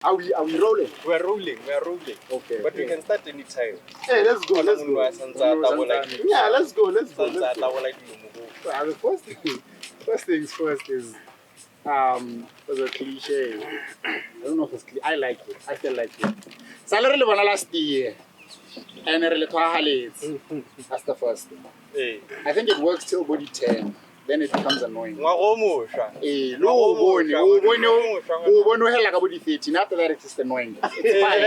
Are we rolling? We're rolling. Okay. But we can start anytime. Hey, let's go. Yeah, let's go. The first things first is was a cliche. I don't know if it's cliche. I like it. I still like it. Salary level last year. And that's the first thing. Hey. I think it works till body 10. Then it becomes annoying. After that, it's just annoying. It's fine.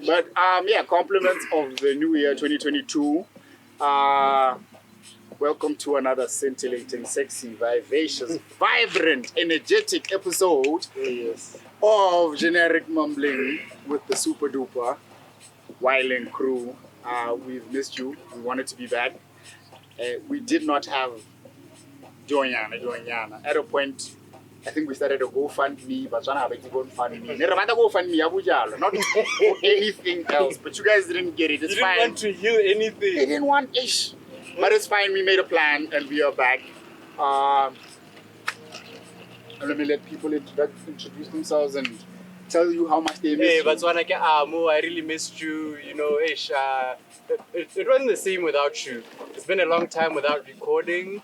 But yeah, compliments of the new year 2022. Welcome to another scintillating, sexy, vivacious, vibrant, energetic episode of Generic Mumblin with the super duper Wilding crew. We've missed you. We wanted to be back. We did not have Joinyana. At a point, I think we started a GoFundMe, but not for anything else. But you guys didn't get it. It's fine. Didn't want to hear anything. They didn't want ish. But it's fine, we made a plan and we are back. Let me let people introduce themselves and tell you how much they miss you. But when I really missed you, you know, ish. It wasn't the same without you. It's been a long time without recording.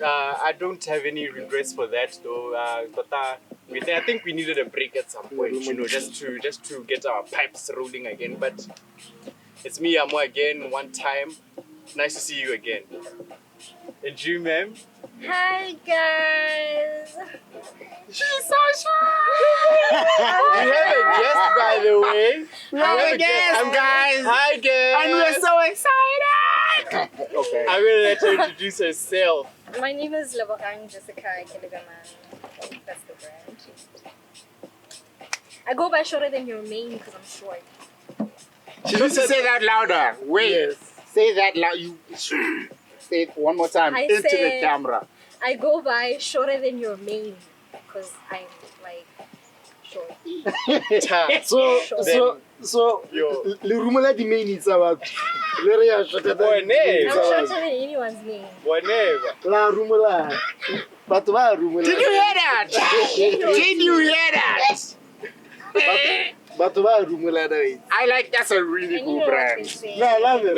I don't have any regrets for that though. But I think we needed a break at some point, you know, just to get our pipes rolling again. But it's me, Amo, again, one time. Nice to see you again. And you, ma'am? Hi, guys. She's so shy. We have a guest, by the way. We have a guest, guys. Hi, guys. And we're so excited. Okay. I'm going to let her introduce herself. My name is Dizaka, Kelebemang. That's the brand. I go by shorter than your name because I'm short. She needs to say that louder. Wait. Yes. Say that loud. You say it one more time into the camera. I go by shorter than your mane because I'm like short. So le rumela di main is about I'm shorter than anyone's name. La rumela. But why rumela? Did you hear that? Did you hear that? But why rumela? I like that's a really cool brand. No, I love it.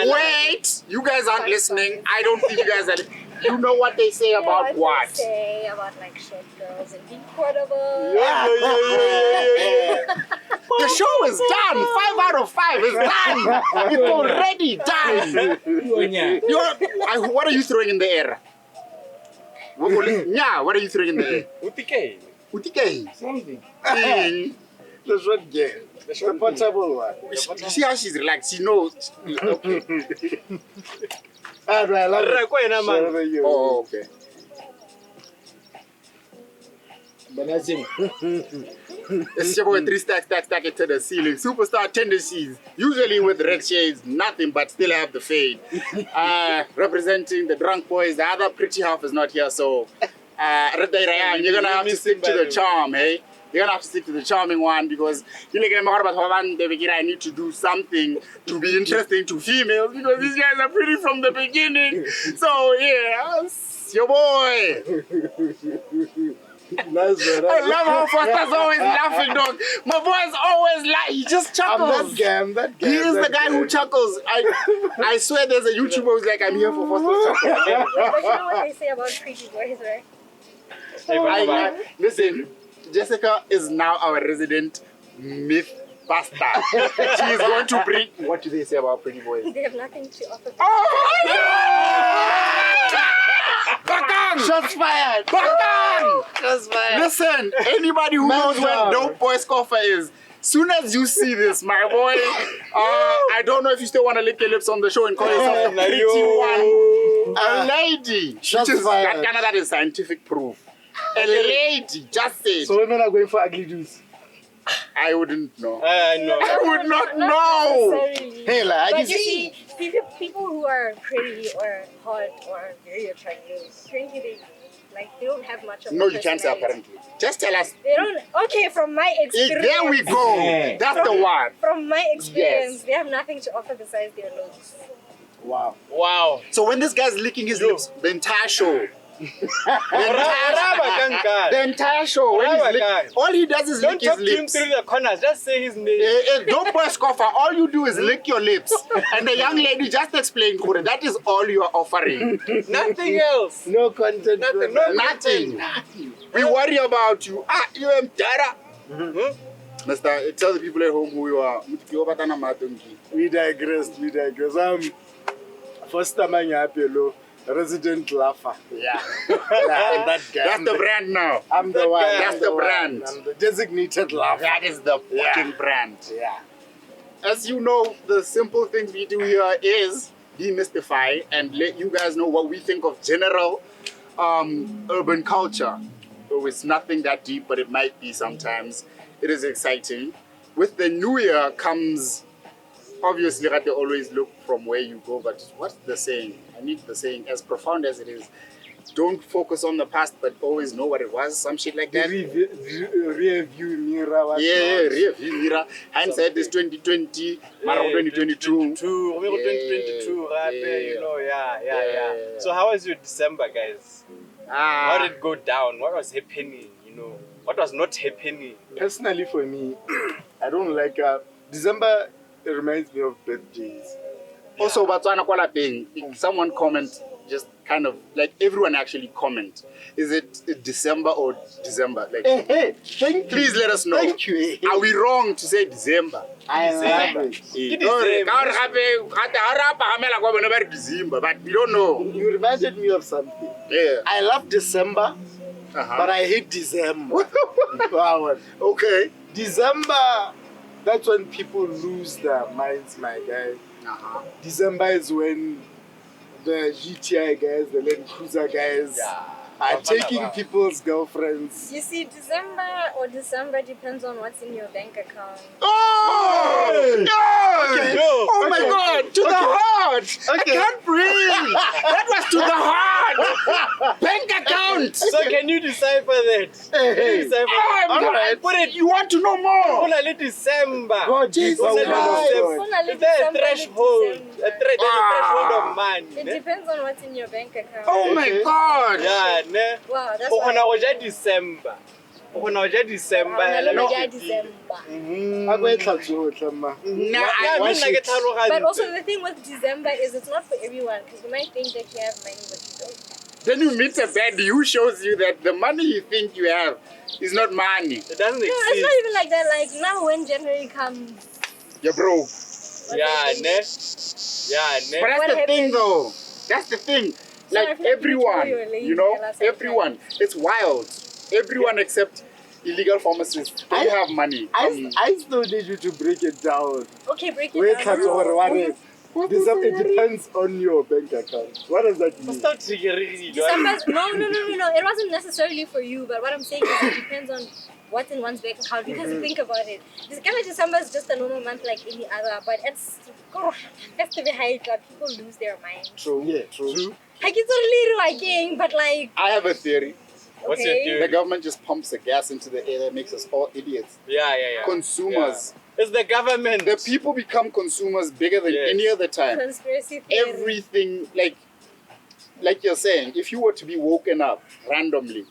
Wait, you guys aren't listening. I don't think you guys are. You know what they say about what? They say about like short girls and being portable. Yeah. The show is done. 5 out of 5 is done. It's already done. What are you throwing in the air? What are you throwing in the air? Utike. Something. The short girl. The portable one. You see how she's relaxed. She knows. Okay. I love it. Oh, okay. It's your boy 3 stack it to the ceiling. Superstar tendencies, usually with red shades, nothing but still have the fade. Representing the drunk boys, the other pretty half is not here, so you're gonna have to stick to the charm, hey? You're gonna have to stick to the charming one because I need to do something to be interesting to females because these guys are pretty from the beginning. So yeah, it's your boy. I love how Foster's always laughing, dog. My boy's always laughing. He just chuckles. I'm that guy. He is the guy who chuckles. I swear there's a YouTuber who's like, I'm here for Foster's chuckle. But you know what they say about pretty boys, right? Listen. Jessica is now our resident myth buster. She is going to bring. What do they say about pretty boys? They have nothing to offer. Oh my God! Shots fired! Shots fired! Listen, anybody who knows where Dope Boy Scoffer is, soon as you see this, my boy, I don't know if you still want to lick your lips on the show and call yourself the pretty one. A lady. Shots fired. That is scientific proof. A lady, just say it. So women are going for ugly juice. I wouldn't know. I would not know. Hey, like, but you see, people who are pretty or hot or very attractive, Like they don't have much of. No, a you can't say personality. apparently. Just tell us. They don't. Okay, from my experience. There we go. Yeah. That's the one. From my experience, Yes. they have nothing to offer besides their looks. Wow. Wow. So when this guy's licking his lips, the entire show. The entire show. When he's all he does is Don't lick talk his to him lips. through the corners. Just say his name. Don't put a scoffer. All you do is lick your lips. And the young lady just explained, Kure, that is all you are offering. Nothing else. No content. Nothing. brother. No Nothing. We worry about you. You am Dara. Mister, tell the people at home who you are. We digress. First time I'm happy, resident laugher. Yeah. Yeah, that guy. That's the brand now. I'm the one. That's I'm the one. brand. I'm the designated laugher. That is the fucking brand. Yeah. As you know, the simple things we do here is demystify and let you guys know what we think of general urban culture. So it's nothing that deep, but it might be sometimes. It is exciting. With the new year comes, obviously, they always look from where you go, but what's the saying? I need the saying, as profound as it is. Don't focus on the past, but always know what it was. Some shit like that. Rear view mirror. Yeah, rear view mirror. Hindsight is 2020, Mara 2022. 2022, Yeah. you know, yeah. So how was your December, guys? How did it go down? What was happening, you know? What was not happening? Personally, for me, I don't like December. It reminds me of birthdays. Also, Batswana kwa lapeng, if someone comment, just kind of like everyone actually comment. Is it December or December? Like, Hey, thank you. please let us know. Thank you. Are we wrong to say December? I December. love it. December, but we don't know. You reminded me of something. Yeah. I love December, but I hate December. Wow. Okay. December, that's when people lose their minds, my guy. December is when the GTI guys, the Land Cruiser guys are taking people's girlfriends. You see, December depends on what's in your bank account. Oh! No! Oh my God! To the heart! I can't breathe! That was to the heart! Bank account! So can you decipher that? Can you decipher that? Alright. Put it. You want to know more? Only December. God, Jesus. Only Only Is there a December, threshold? December. There's a threshold of money. It depends on what's in your bank account. Oh my God! Yeah, ne? Wow, that's O kgona why. go ja December. O kgona go ja December. No. hello. December. I go tell you, Tama. Nah, Yeah, I I mean, like, it's hard. But also the thing with December is it's not for everyone because you might think that you have money but you don't. Then you meet a baddie who shows you that the money you think you have is not money. It doesn't No, it's exist. not even like that. Like now when January comes, You're broke. Yeah, ne? Yeah, ne? But that's What the thing happened? though. That's the thing. So Like I feel like everyone, people are lazy you know, and that's okay. everyone. It's wild. Everyone except illegal pharmacists. They have money. I still need you to break it down. okay, break it Wait, down. it depends on your bank account. What does that mean? Stop triggering. December's no. It wasn't necessarily for you, but what I'm saying is it depends on what's in one's bank account because you think about it. December is just a normal month like any other, but it's has to be high. People lose their mind. True. Yeah, true. Like it's only again, but like I have a theory. What's your okay. theory? The government just pumps the gas into the air that makes us all idiots. Yeah. Consumers. Yeah. It's the government. The people become consumers bigger than Yes. any other time. Conspiracy theory. Everything, like you're saying, if you were to be woken up randomly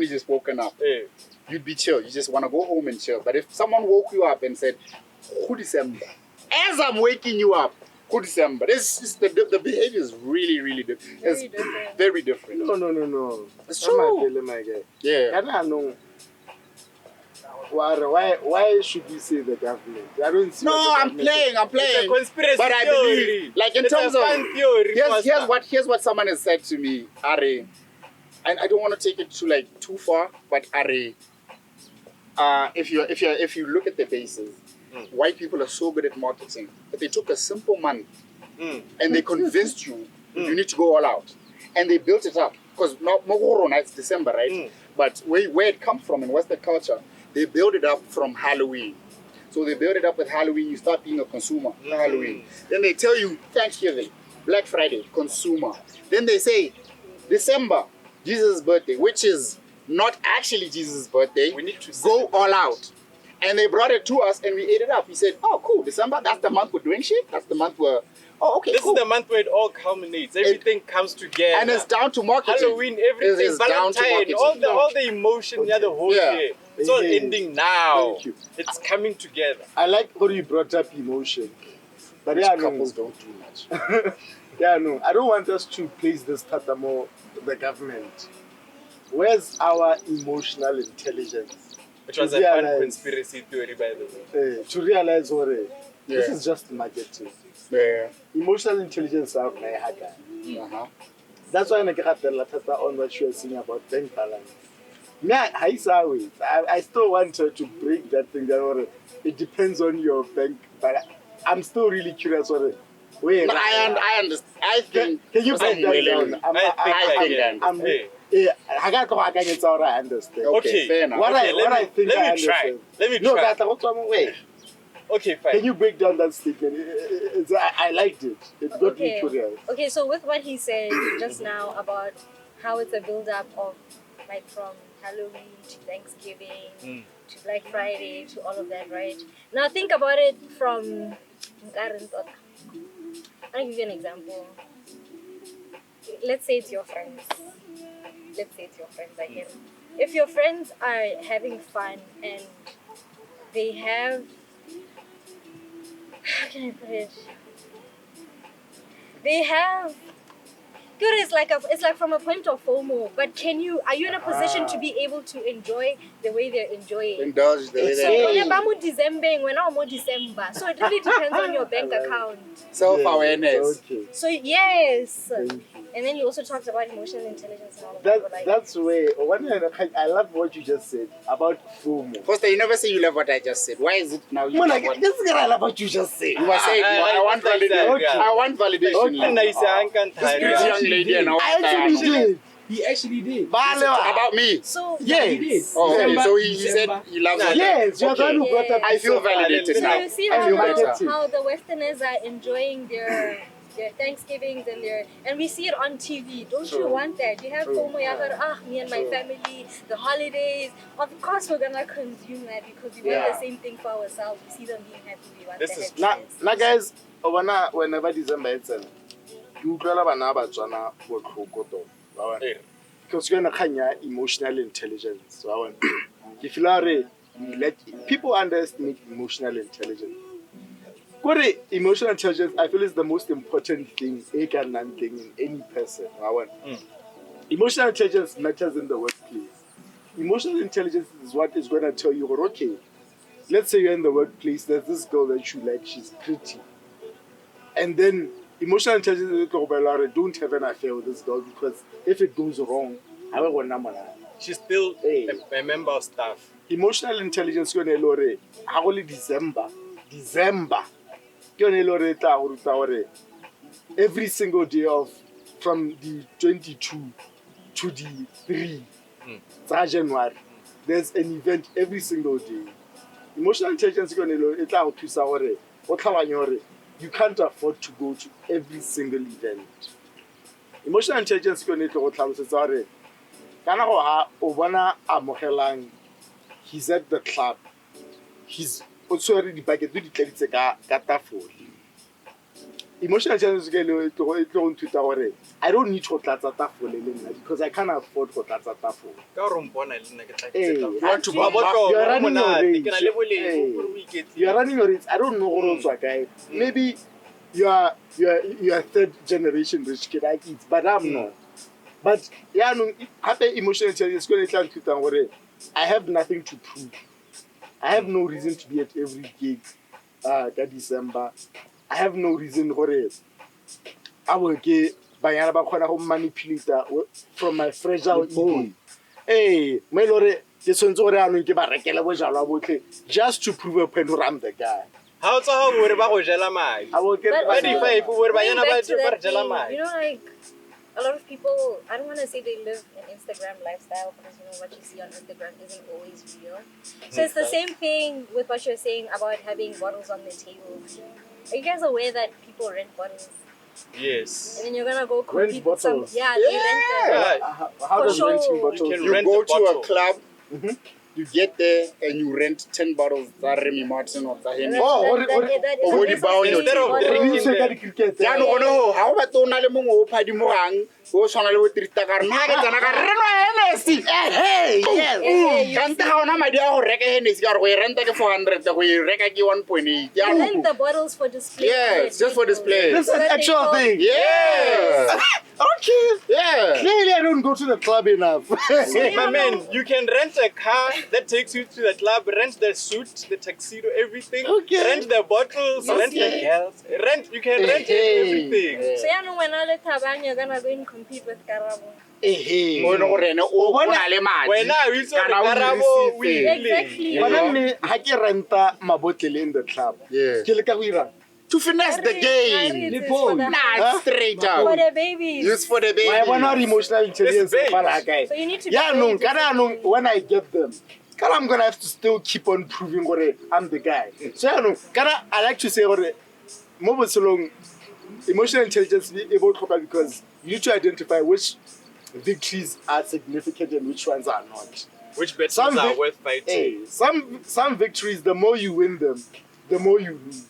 just woken up, Hey. you'd be chill. You just want to go home and chill. But if someone woke you up and said, "Who December?" As I'm waking you up, who December? This is the behavior is really different. Very It's different. very different. No. It's Come on, true. tell my guy. Yeah. Can I know? Why should we say the government? I don't see. No, what the I'm government playing. It's a conspiracy But I theory. believe, like in It's terms a of, fun theory. here's what someone has said to me, Are, and I don't want to take it too far, but Are, if you look at the bases, white people are so good at marketing that they took a simple month and they convinced you you need to go all out, and they built it up because it's December, right? But where it comes from in Western culture, they build it up from Halloween. So they build it up with Halloween. You start being a consumer for Halloween. Then they tell you Thanksgiving, Black Friday, consumer. Then they say December, Jesus' birthday, which is not actually Jesus' birthday, We need to go all out. And they brought it to us and we ate it up. We said, oh, cool, December, that's the month we're doing shit. That's the month we're, oh, okay, This cool. is the month where it all culminates. Everything comes together. And it's down to marketing. Halloween, everything, It is down to Valentine, marketing. all the emotion, Okay. the whole Yeah. year. It's all Yeah. ending now. Thank you. It's coming together. I like how you brought up emotion. But Which yeah, no. couples don't do much. Yeah, no. I don't want us to place this tatamo the government. Where's our emotional intelligence? Which was To a fun realize- conspiracy theory, by the way. To realize what this Yeah. is just marketing. Yeah. Emotional intelligence out there. Uh-huh. That's why I get on what you are saying about bank balance. Me, I still want her to break that thing down. Or it depends on your bank, but I'm still really curious. Or wait, No, I understand. I think can you I'm break that willing. down? Hey. I got to understand. Okay. Fair enough. What I think I let me try. understand. Let me No, try. that's what's wrong. Wait, Okay, fine. can you break down that statement? I liked it. It got me Okay. curious. Okay, so with what he said just now about how it's a build-up of like from Halloween to Thanksgiving to Black Friday to all of that, right? Now think about it from I'll give you an example. Let's say it's your friends. Like if your friends are having fun and they have, how can I put it? They have, good. It's like from a point of FOMO. But are you in a position to be able to enjoy the way they're enjoying? Indulge the way So they whenever mo Dezember, when I'm more December, so it really depends on your bank account. self-awareness. Okay. So yes, Thank you. and then you also talked about emotional intelligence and all of that. But like, That's where I love what you just said about FOMO. Foster, you never say you love what I just said. Why is it now you Well, love like, what this guy, I love what you just said. you were saying? I want like that, validation. yeah. I want validation. Okay. Nice, I can't This pretty hide. young lady and I actually did. He actually did. about me. so Yeah, he did. Oh, okay. December- So he said December. he loves Nah, it. Yes, you're the one who Okay. brought up. I feel validated So now. you see I feel better. how the Westerners are enjoying their Thanksgivings and we see it on TV. Don't you True. want that? You have True. FOMO, you have me and my True. family, the holidays. Of course we're gonna consume that because we want Yeah. the same thing for ourselves. We see them being happy, we want This the is happiness. Now, guys, whenever December hits, you utlwela bana ba tswana botlhoko tota. Hey. Because you're gonna emotional intelligence. If you let people underestimate emotional intelligence. Emotional intelligence, I feel, is the most important thing in any person. Emotional intelligence matters in the workplace. Emotional intelligence is what is going to tell you, okay, let's say you're in the workplace, there's this girl that you like, she's pretty. And then emotional intelligence is don't have an affair with this girl because if it goes wrong, She's still a member of staff. emotional intelligence is only December. Every single day of from the 22 to the 3 January, there's an event every single day. Emotional intelligence is you can't afford to go to every single event. Emotional intelligence is he's at the club. He's also already back at the emotional intelligence I don't need to because I can't afford to You want to you're running your race. I don't know what else guy. Maybe you are third generation rich kid like it, but I'm not. But yeah, no, emotional intelligence I have nothing to prove. I have no reason to be at every gig that December. I have no reason for it. I will get manipulate from my fragile ego. Hey, my lord, just to prove a point where I'm the guy. How so how would about Jela Mai? I will get But back also, to that. going back to that thing, you know, like a lot of people, I don't want to say they live an Instagram lifestyle because you know what you see on Instagram isn't always real. So it's the same thing with what you're saying about having bottles on the table. Are you guys aware that people rent bottles? Yes. And then you're gonna go compete with some. bottles. Yeah, they rent them. Yeah. How For does sure. renting You bottles? can You rent go a to a bottle. club, you get there and you rent 10 bottles of Remy Martin or Henny. Oh, That what- is what a about your bottle. Instead of What do you drinking say them. that cricket? Ja no no ha o batla o na le mongwe o phadimogang o tshwana le bo Trista ka re nna ke tsena ka re re nwa Hennessy. Hey, yes. Kante ga ona madi a go reka Hennessy ka re go e renta ke 400 go e reka ke 1.8. They Ja rent the bottles for display. Yes, just for display. This is an actual thing. Yes. Okay. Yeah. Clearly, I don't go to the club enough. My man, you can rent a car that takes you to the club, rent the suit, the tuxedo, everything. Okay. Rent the bottles, rent the Okay. girls. You can rent everything. So you know when all the tabang you're gonna go and compete with Karabo. Hey. Mo e leng gore ene o Bona- na le madi. Wena o itse gore Kana o Karabo o dirisitse. Exactly. Yeah. Bona mme ha ke renta mabotlele in the club. Yeah. Ke leka go ira. To finesse the game. It's Lipo. for the- Nah, straight For up. the babies. Use for the Why bona baby. emotional intelligence It's fa la guy. So you need to. Yeah, be no, very kana no disciplined. when I get them. Kana I'm gonna have to still keep on proving gore I'm the guy. So yeah, no, kana I like to say gore mo botshelong emotional intelligence be able to cover because you need to identify which victories are significant and which ones are not. Which battles Some are vic- worth fighting? Hey, some victories, the more you win them, the more you lose.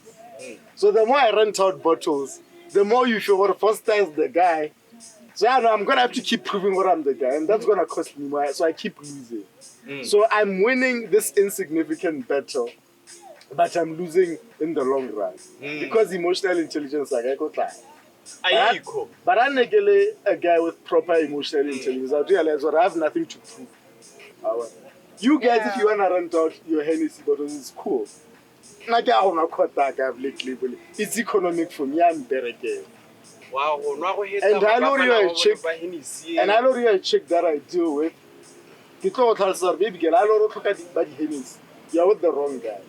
So the more I rent out bottles, the more you feel what Foster is the guy. So I know I'm gonna have to keep proving what I'm the guy, and that's gonna cost me more. So I keep losing. So I'm winning this insignificant battle, but I'm losing in the long run because emotional intelligence like I go try. Ayikho. But I negate a guy with proper emotional intelligence. I realize that I have nothing to prove. You guys, if you wanna rent out your Hennessy bottles, it's cool. It's economic for me. I'm better again. Wow, And I know you're a chick. And I know you're a chick that I deal with. Baby girl, I know Hennessy. You're with the wrong guy.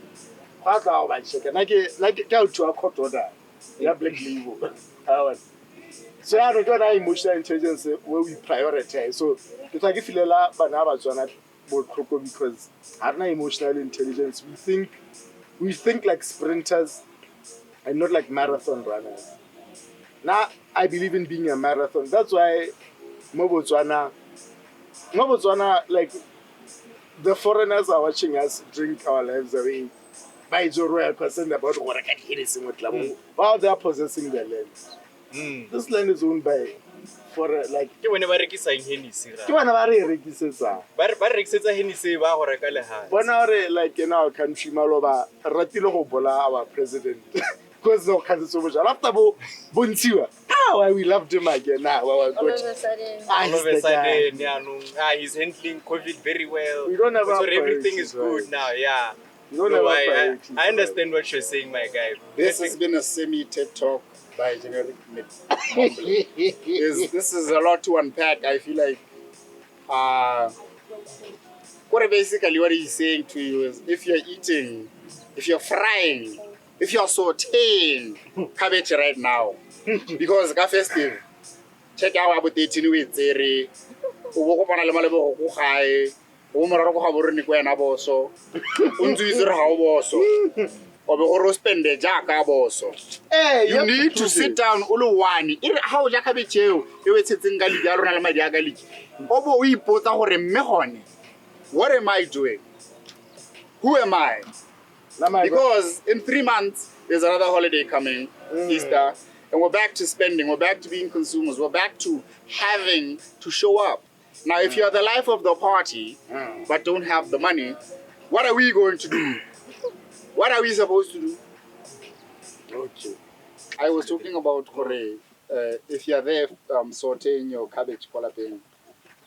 That's how I check. And I get out to a court order. You're black label. So I don't know emotional intelligence where we prioritize. So it's like if you let because I have no emotional intelligence. We think like sprinters and not like marathon runners. Now I believe in being a marathon. That's why Mobotswana, like the foreigners are watching us drink our lives away. By Joe Royal concerned about what I can't hear while they are possessing their land. This land is owned by for like Ke bone ba rekisa Hennessy ra. ke bana ba re rekisetsa Ba rekisetsa Hennessy ba go reka le ha. bona re like in our country maloba ratile go bola our president because no can so much after bontsiwa why we loved him again now All of a sudden. All of a sudden, he's handling COVID very well. We don't have so our everything is priorities, good now, yeah. you don't No, have I priorities, understand what you're saying, my guy. This has been a semi-TED talk by generic Mumblin. This is a lot to unpack. I feel like what he's saying to you is if you're eating, if you're frying, if you're sauteing cabbage right now, because ka festive, check out about 18 weeks ere o bo kopana le malebo go gae o moraro go ga borone ko ena boso o ntse itse re ga o boso o be go ro spende jaaka boso. hey You need to sit down o le one ere ha o ja cabbage eo e wetsetseng ka ledi a rona le madi a ka ledi o bo o ipotsa gore mme gone what am I doing? Who am I? Because in 3 months, there's another holiday coming, Easter, and we're back to spending, we're back to being consumers, we're back to having to show up. Now, if you're the life of the party, but don't have the money, what are we going to do? What are we supposed to do? okay I was talking about Kore, if you're there sauteing your cabbage kolapeng,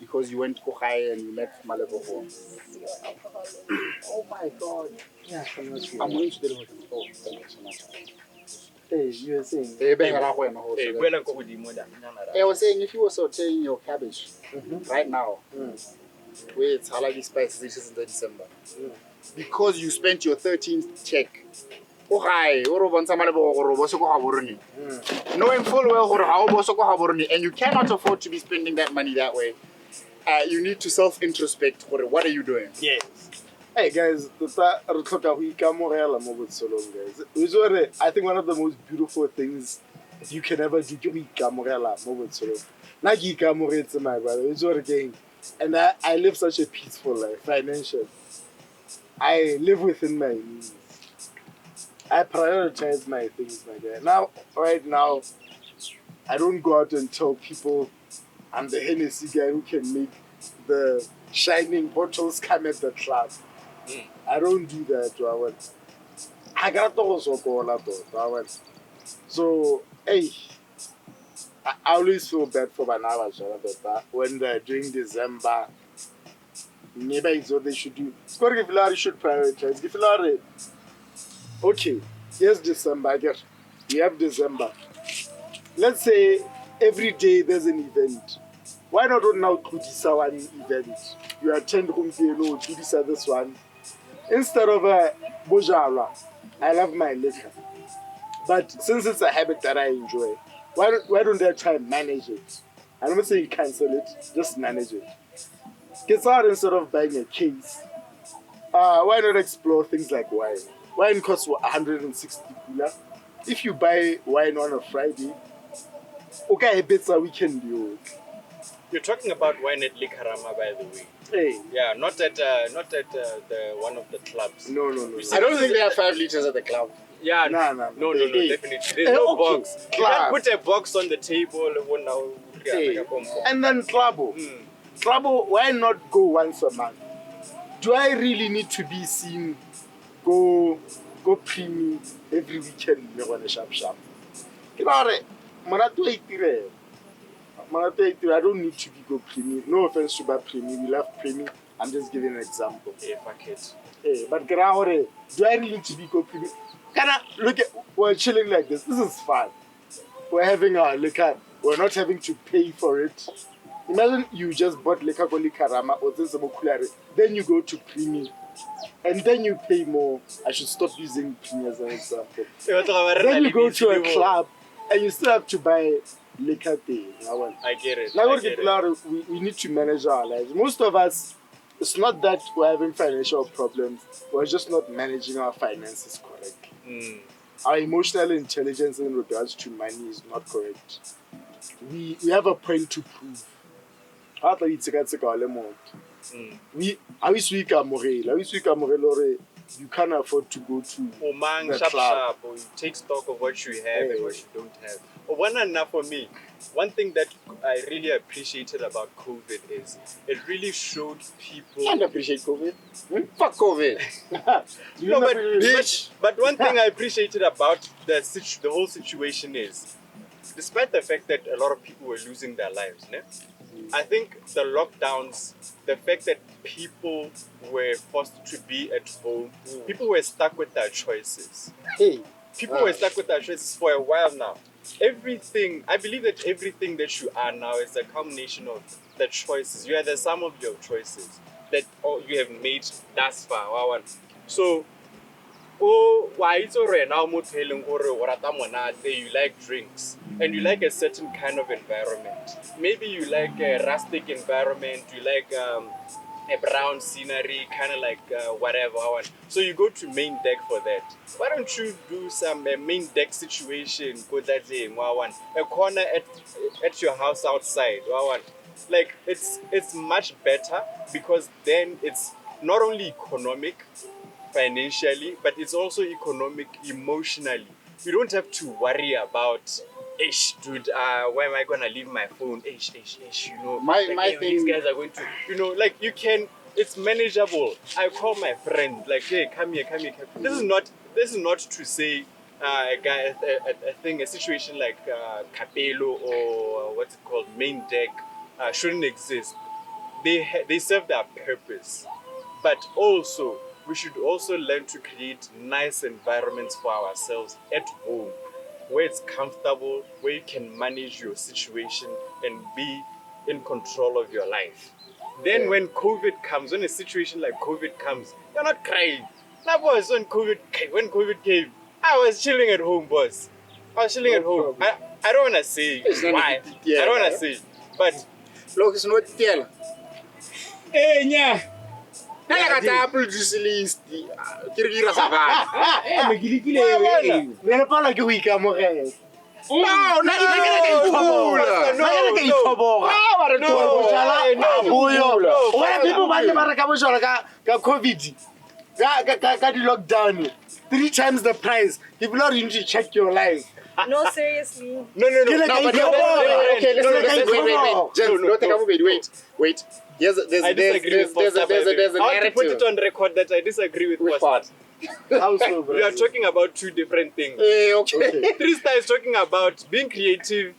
because you went to Kohai and you met Malebo. Oh my God. yeah I'm going to the oh, thank you so much. hey you were saying Hey, buela ko godimo da. I was saying if you were sauteing your cabbage right now, where it's halal spices, this is in December, because you spent your 13th check, knowing full well and you cannot afford to be spending that money that way, you need to self-introspect. What are you doing? yes hey guys guys I think one of the most beautiful things you can never do ke go ikamogela mo botshelong. Nna ke ikamogetse, my brother. It's what again. And I live such a peaceful life, financial. I live within my means. I prioritize my things, my guy. Now, right now, I don't go out and tell people I'm the Hennessy guy who can make the shining bottles come at the club. I don't do that. I got those or so, hey, I always feel bad for my neighbors when they're during December. Maybe it's what they should do. If should prioritize. If okay, here's December. I guess we have December. Let's say every day there's an event. Why not now Kudisa one event? You attend Rumpelo, Kudisa this one. Instead of Bojala, I love my liquor. But since it's a habit that I enjoy, why don't I try and manage it? I'm not saying cancel it, just manage it. Get out instead of buying a case. Why not explore things like wine? Wine costs 160 kula. If you buy wine on a Friday, okay, it's a weekend deal. You're talking about wine at Likarama, by the way. Hey. Yeah, not at the one of the clubs. No. I don't think they have 5 liters at the club. Yeah, No, no, definitely. There's no okay. box. You can't put a box on the table. Hey. And then Klabo. Klabo, why not go once a month? Do I really need to be seen go preemie every weekend sharp? I don't need to be go preemie. No offense to bad preemie. We love preemie. I'm just giving an example. Yeah, fuck it. Hey, but do I really need to be go preemie? Look at, we're chilling like this. This is fun. We're having our liquor. We're not having to pay for it. Imagine you just bought liquor for Likarama or then you go to preemie. And then you pay more. I should stop using preemie as an example. Then you go to a club and you still have to buy liquor day. I get it. Now we need to manage our lives. Most of us, it's not that we're having financial problems. We're just not managing our finances correctly. Our emotional intelligence in regards to money is not correct. We have a point to prove. You can't afford to go to the club. Or you take stock of what you have and what you don't have. But one enough for me. One thing that I really appreciated about COVID is it really showed people. I can't appreciate COVID. Fuck COVID. But one thing I appreciated about the whole situation is, despite the fact that a lot of people were losing their lives, I think the lockdowns, the fact that people were forced to be at home, people were stuck with their choices. People were stuck with their choices for a while now. I believe that everything that you are now is a combination of the choices. You are the sum of your choices that you have made thus far. So, why it's already now you like drinks and you like a certain kind of environment. Maybe you like a rustic environment, you like a brown scenery, kind of like whatever. So you go to main deck for that. Why don't you do some main deck situation? Go that day, a corner at your house outside. Like it's much better because then it's not only economic financially, but it's also economic emotionally. You don't have to worry about, dude, where am I gonna leave my phone? My thing, these guys are going to, like you can. It's manageable. I call my friend, like, hey, come here. This is not to say a situation like Capello or what's it called, main deck shouldn't exist. They serve their purpose, but also we should also learn to create nice environments for ourselves at home, where it's comfortable, where you can manage your situation and be in control of your life. Then when COVID comes, when a situation like COVID comes, you're not crying. Now, boss, when COVID came, I was chilling at home, boss. I was chilling at home. I don't want to say why. I don't want to say, but look, it's not tell. Hey, yeah. Apple juice list. Kirgira savana. No, no, COVID. Lockdown. 3 times the price. People are going to check your life. No, seriously. No. Okay, wait. There's a I disagree with Foster. there's a I want to put narrative. it on record that I disagree with Which Foster. How so, bro? We are talking about 2 different things. Okay. 3 Star is talking about being creative,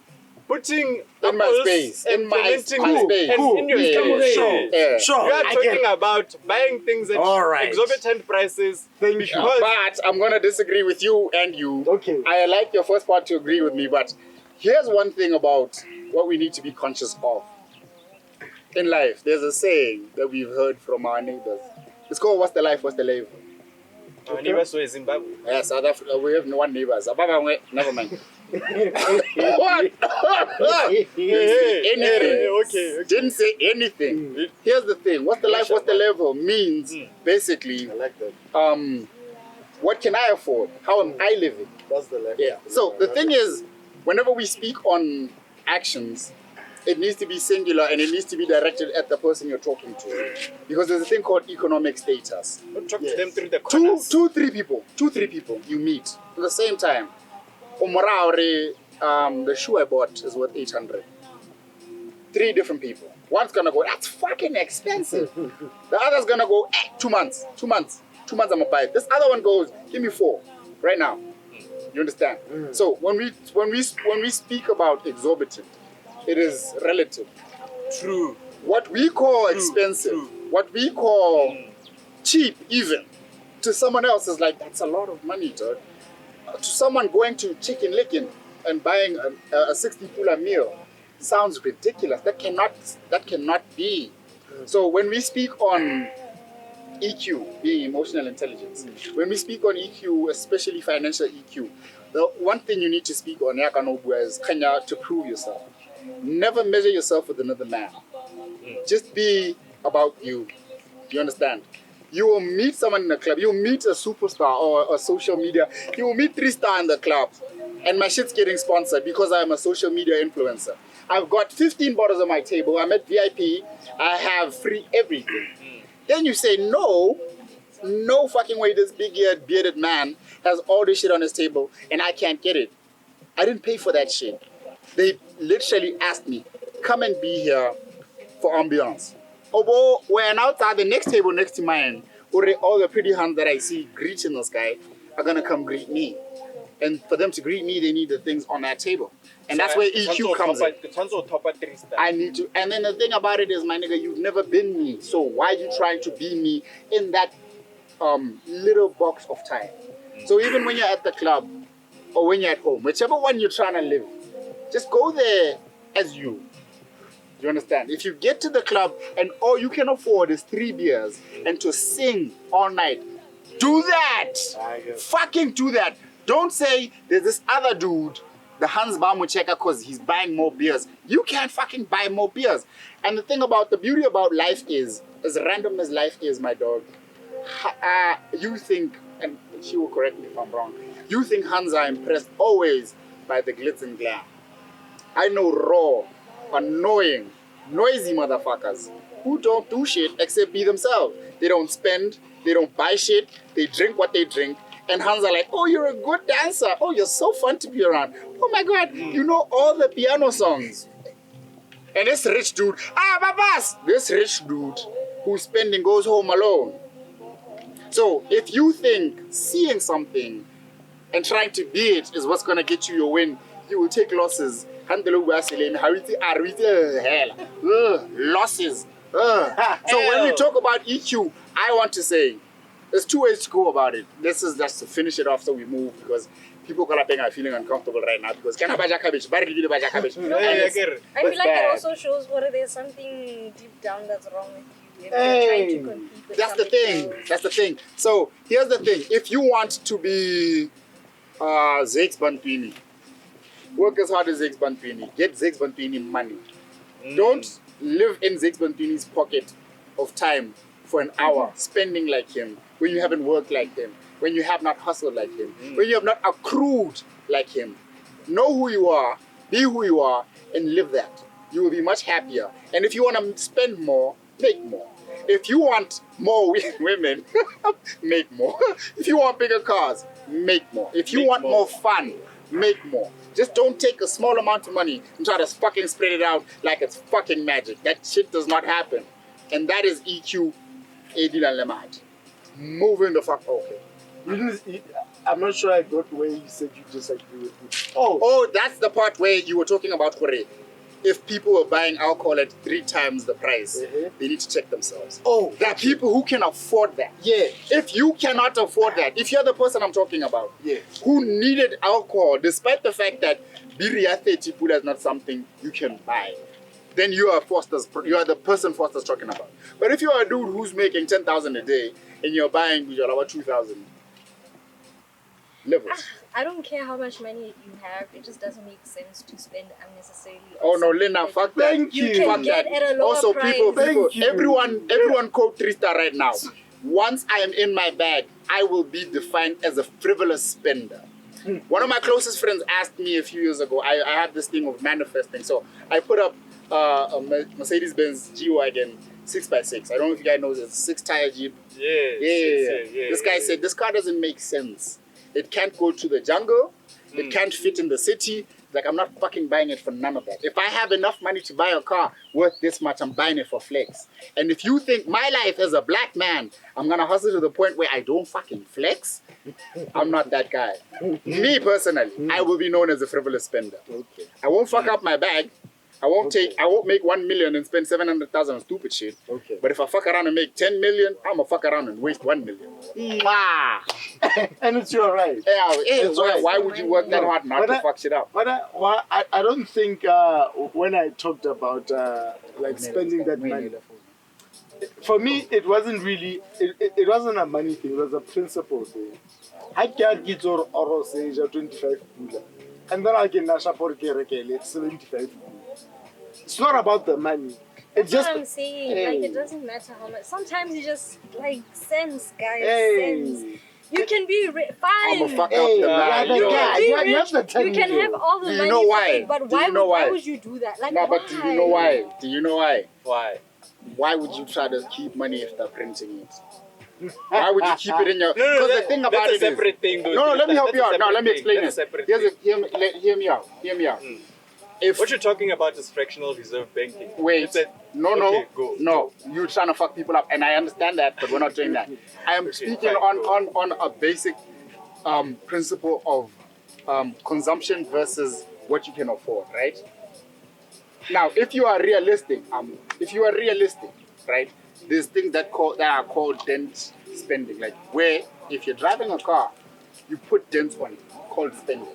putting In my apples space. and In my fermenting space. and Cool. in your Yeah. space. Sure. Yeah. Sure. We are I get talking it. about buying things at All right. exorbitant prices Thank you. because But I'm gonna disagree with you and you. Okay. I like your first part to agree with me, but here's one thing about what we need to be conscious of. In life, there's a saying that we've heard from our neighbors. It's called "What's the life? What's the labor?" our neighbors were in Zimbabwe. Yeah, South Africa. We have one neighbor. Zimbabwe, never mind. What? Anything. Okay. Didn't say anything. Here's the thing. What's the life? What's the level? Means basically, I like that. what can I afford? How am I living? That's the level. Yeah. So the thing is, whenever we speak on actions, it needs to be singular and it needs to be directed at the person you're talking to, because there's a thing called economic status. Don't talk to them through the Two, corners. three people you meet at the same time. The shoe I bought is worth 800. 3 different people. One's gonna go, that's fucking expensive. The other's gonna go, 2 months. 2 months. 2 months I'm gonna buy it. This other one goes, give me 4 right now. You understand? So when we speak about exorbitant, it is relative. True. What we call expensive, true. what we call cheap even, to someone else is like, that's a lot of money, dude. To someone going to Chicken Licken and buying a 60 pula meal sounds ridiculous. That cannot be. So when we speak on EQ, being emotional intelligence, when we speak on EQ, especially financial EQ, the one thing you need to speak on is to prove yourself. Never measure yourself with another man. Just be about you. Do you understand? You will meet someone in the club. You will meet a superstar or a social media. You will meet 3 Star in the club. And my shit's getting sponsored because I'm a social media influencer. I've got 15 bottles on my table. I'm at VIP. I have free everything. Then you say, no fucking way this big-eared, bearded man has all this shit on his table and I can't get it. I didn't pay for that shit. They literally asked me, come and be here for ambiance. Although when outside the next table next to mine, all the pretty hands that I see greeting this guy are gonna come greet me. And for them to greet me, they need the things on that table. And that's where EQ comes in. I need to. And then the thing about it is, my nigga, you've never been me. So why are you trying to be me in that little box of time? So even when you're at the club or when you're at home, whichever one you're trying to live, just go there as you. You understand? If you get to the club and all you can afford is 3 beers and to sing all night, do that. Fucking do that. Don't say there's this other dude, the Hans Baumuchecker, because he's buying more beers. You can't fucking buy more beers. And the thing about the beauty about life is, as random as life is, my dog, you think, and she will correct me if I'm wrong, you think Hans are impressed always by the glitz and glam. I know raw, annoying, noisy motherfuckers who don't do shit except be themselves. They don't spend, they don't buy shit, they drink what they drink. And Hans are like, oh, you're a good dancer. Oh, you're so fun to be around. Oh my God, you know all the piano songs. And this rich dude, babas! This rich dude who's spending goes home alone. So if you think seeing something and trying to be it is what's gonna get you your win, you will take losses. Losses. So when we talk about EQ, I want to say, there's 2 ways to go about it. This is just to finish it off so we move, because people are feeling uncomfortable right now because can I buy cabbage? I feel like it also shows whether there's something deep down that's wrong with you. If you're trying to compete with That's the somebody thing. else. That's the thing. So here's the thing. If you want to be Zakes Bantwini, work as hard as Zakes Bantwini. Get Zakes Bantwini money. Don't live in Zakes Bantwini's pocket of time for an hour, spending like him, when you haven't worked like him, when you have not hustled like him, when you have not accrued like him. know who you are, be who you are, and live that. You will be much happier. And if you want to spend more, make more. If you want more women, make more. If you want bigger cars, make more. If you want more fun, make more. Just don't take a small amount of money and try to fucking spread it out like it's fucking magic. That shit does not happen. And that is EQ, Adil and Lemad. Moving the fuck. Okay. I'm not sure I got where you said you disagree with me. Oh, that's the part where you were talking about Kore. If people were buying alcohol at 3 times the price, they need to check themselves. Oh, there are people who can afford that. Yeah. If you cannot afford that, if you're the person I'm talking about, who needed alcohol, despite the fact that Biriate Tipula is not something you can buy, then you are the person Foster's talking about. But if you're a dude who's making 10,000 a day and you're buying about 2,000 levels. I don't care how much money you have. It just doesn't make sense to spend unnecessarily. Oh no, Lena, fuck that. Thank you. You can Fuck get that. at a lower Also, price. people, you. everyone quote Trista right now. Once I am in my bag, I will be defined as a frivolous spender. One of my closest friends asked me a few years ago, I had this thing of manifesting. So I put up a Mercedes-Benz G-Wagon 6x6. I don't know if you guys know this, 6-tire Jeep. Yeah. This guy said, this car doesn't make sense. It can't go to the jungle. It can't fit in the city. Like, I'm not fucking buying it for none of that. If I have enough money to buy a car worth this much, I'm buying it for flex. And if you think my life as a black man, I'm gonna hustle to the point where I don't fucking flex, I'm not that guy. Me personally, I will be known as a frivolous spender. Okay. I won't fuck up my bag. I won't make 1 million and spend 700,000 on stupid shit. Okay. But if I fuck around and make 10 million, I'ma fuck around and waste 1 million. Mwah! And it's your right. Yeah, so right. why would you work that hard not to fuck shit up? But I don't think when I talked about like spending that money, for me it wasn't really it wasn't a money thing. It was a principle thing. I can't get or say 25 pula, and then I can nash up or get 75 pula. It's not about the money. It's That's just what I'm saying. Like, it doesn't matter how much. Sometimes you just like sense, guys. Hey. Sense. You can be fine. I'ma fuck Hey, up the man. yeah, You can be you rich. have the time You can to. have all the Do you money. know for why? it, But Do why you know why why? would you do that? Like, No, but do you know why? Do you know why? Why? Why would you try to keep money if they're printing it? Why would you keep it in your... No, Because the thing about that's it a separate thing, though. No, let me help That's you a out. Now, separate let me thing. explain That's a it. separate Hear me out. Hear me out. If What you're talking about is fractional reserve banking. Wait, It's a- no, go. you're trying to fuck people up, and I understand that, but we're not doing that. I am speaking fine, on a basic principle of consumption versus what you can afford, right? Now, if you are realistic, right, there's things that are called dent spending, like where if you're driving a car, you put dents on it, called spending.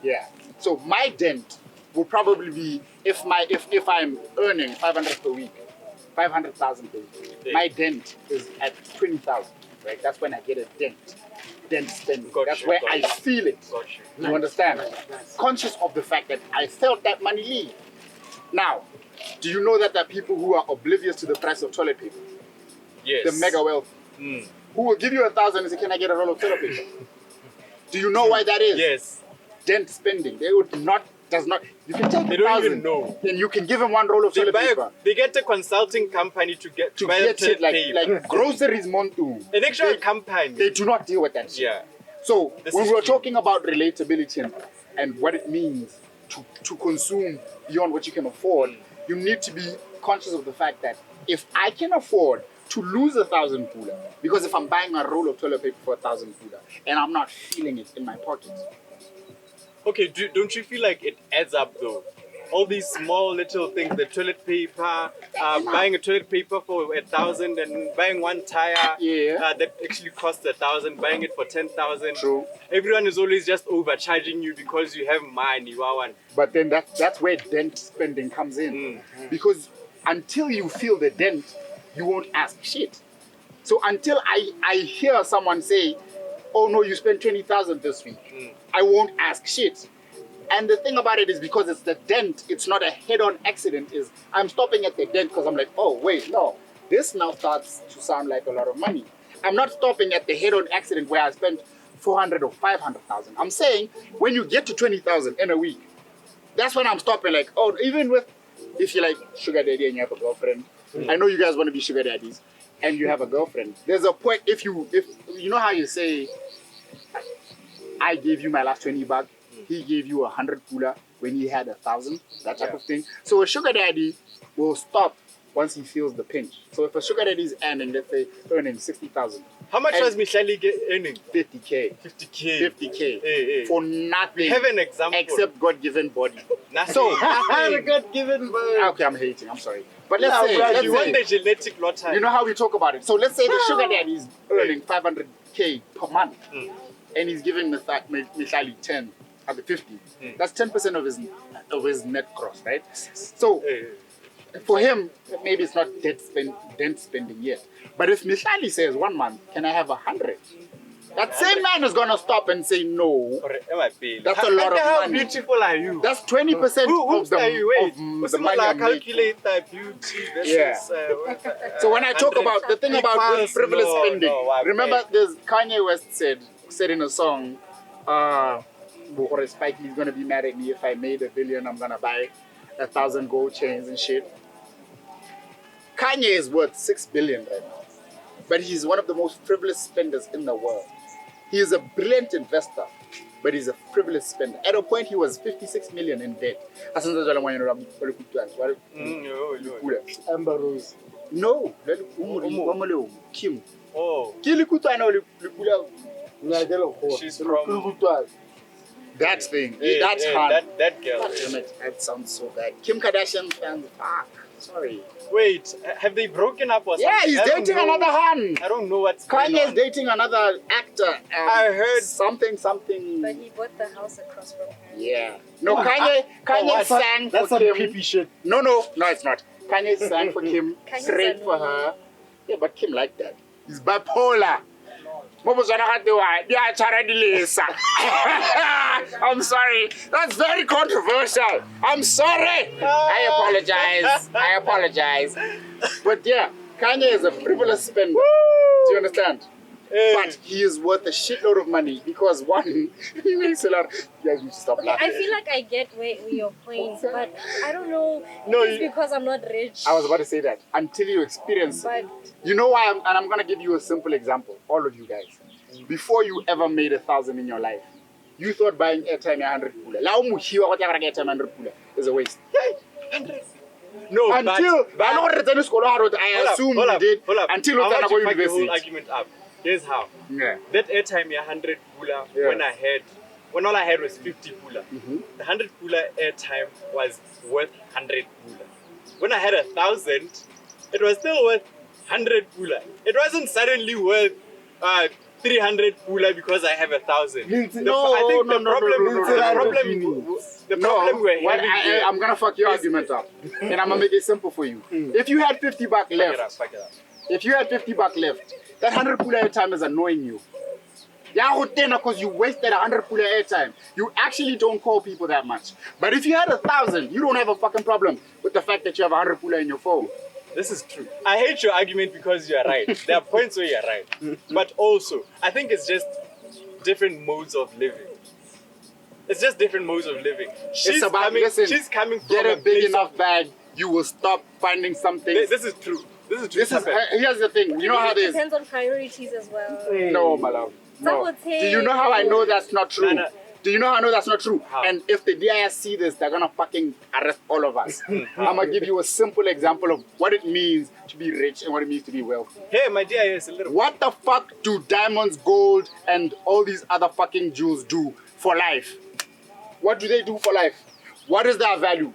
Yeah. So my dent will probably be if I'm earning 500 per week, 500,000 per week. Yeah. My dent is at 20,000, right? That's when I get a dent. Dent spending. Got That's you, where got I you. feel it. Got you. You understand? Conscious of the fact that I felt that money leave. Now, do you know that there are people who are oblivious to the price of toilet paper? Yes. The mega wealthy. Who will give you 1,000 and say, can I get a roll of toilet paper? Do you know why that is? Yes. Dent spending. They would not, does not, you can take They 1,000 don't even know. and you can give them one roll of toilet paper. They get a consulting company to buy Get toilet it like paper. groceries, Montu. An actual They- company. They do not deal with that shit. Yeah. So This when is we're true. talking about relatability and what it means to consume beyond what you can afford, you need to be conscious of the fact that if I can afford to lose 1,000 pula, because if I'm buying a roll of toilet paper for 1,000 pula and I'm not feeling it in my pocket, Okay, don't you feel like it adds up though? All these small little things, the toilet paper, buying a toilet paper for 1,000 and buying one tire that actually costs 1,000, buying it for 10,000. True. Everyone is always just overcharging you because you have money. Wow. but then that's where dent spending comes in. Because until you feel the dent, you won't ask shit. So until I hear someone say, oh no, you spent 20,000 this week, I won't ask shit. And the thing about it is because it's the dent, it's not a head-on accident, is I'm stopping at the dent because I'm like, oh wait, no, this now starts to sound like a lot of money. I'm not stopping at the head-on accident where I spent 400 or 500,000. I'm saying when you get to 20,000 in a week, that's when I'm stopping. Like, oh, even with if you're like sugar daddy and you have a girlfriend, I know you guys want to be sugar daddies, and you have a girlfriend. There's a point if you know how you say, I gave you my last 20 bucks, he gave you 100 pula when he had 1,000, that type of thing. So a sugar daddy will stop once he feels the pinch. So if a sugar daddy is earning, let's say, earning 60,000. How much was Mihlali earning? 50K. 50K. 50K. For nothing. Have an example. Except God-given body. Nothing. So, God-given body. Okay, I'm hating, I'm sorry. But let's say, you want the genetic lottery. you know how we talk about it. So let's say the sugar daddy is earning 500K per month. And he's giving Mihlali 10 at the 50. That's 10% of his net gross, right? So, for him, maybe it's not dent spending yet. But if Mihlali says 1 month, can I have 100? That same man is gonna stop and say no. That's a lot of How money. beautiful are you? That's 20% of the money I'm making. Calculate beauty versus, Yeah. So when I talk about the thing about with frivolous spending, remember there's Kanye West said in a song, Spike Lee's gonna be mad at me if I made $1 billion, I'm gonna buy 1,000 gold chains and shit. Kanye is worth 6 billion right now, but he's one of the most frivolous spenders in the world. He is a brilliant investor, but he's a frivolous spender. At a point, he was 56 million in debt. Amber Rose. No, Kim. Oh, she's from That thing. That's hard. That girl. Damn it, that sounds so bad. Kim Kardashian fans, fuck. Sorry. Wait, have they broken up or something? Yeah, he's I don't dating know. another hun. I don't know what's going Kanye's on. dating another actor. I heard something. But he bought the house across from her. Yeah. No, Kanye sang That's for some Kim. creepy shit. No, it's not. Kanye sang for Kim, Kanye's straight for her. Yeah, but Kim liked that. He's bipolar. I'm sorry. That's very controversial. I'm sorry. I apologize. But yeah, Kanye is a frivolous spender. Do you understand? But he is worth a shitload of money because one, he makes a lot. You guys need to stop laughing. I feel like I get where you're playing, but I don't know. No, It's because I'm not rich. I was about to say that until you experience it. But You know why? I'm going to give you a simple example. All of you guys. Before you ever made 1,000 in your life, you thought buying airtime 100 pula. La umu hiwa kwa taka airtime 100 pula is a waste. no, Until I assume you did. Hold up. Until you I want go to fuck the university. whole argument up. Here's how. Yeah. That airtime 100 pula Yeah. when all I had was 50 pula. The 100 pula airtime was worth 100 pula. When I had 1,000, it was still worth 100 pula. It wasn't suddenly worth 300 pula because I have 1,000. No, I think no, the no, problem, no, no, the no, problem, the problem we're what having here. I'm gonna fuck your argument up, and I'm gonna make it simple for you. If you had 50 bucks left, Fuck it up. if you had 50 bucks left, that 100 pula airtime is annoying you. Yeah, because you wasted 100 pula airtime. You actually don't call people that much. But if you had 1,000, you don't have a fucking problem with the fact that you have 100 pula in your phone. This is true. I hate your argument because you're right. There are points where you're right. But also, I think it's just different modes of living. It's just different modes of living. She's coming from get a big place enough bag, you will stop finding something. This is true. This is true. Here's the thing. You know how it there's depends on priorities as well. no, my love. Some No. would say- Do you know how I know that's not true? No. Do you know how I know that's not true? How? And if the DIS see this, they're gonna fucking arrest all of us. I'm gonna give you a simple example of what it means to be rich and what it means to be wealthy. Hey, my dear, it's a little. What the fuck do diamonds, gold, and all these other fucking jewels do for life? What do they do for life? What is their value?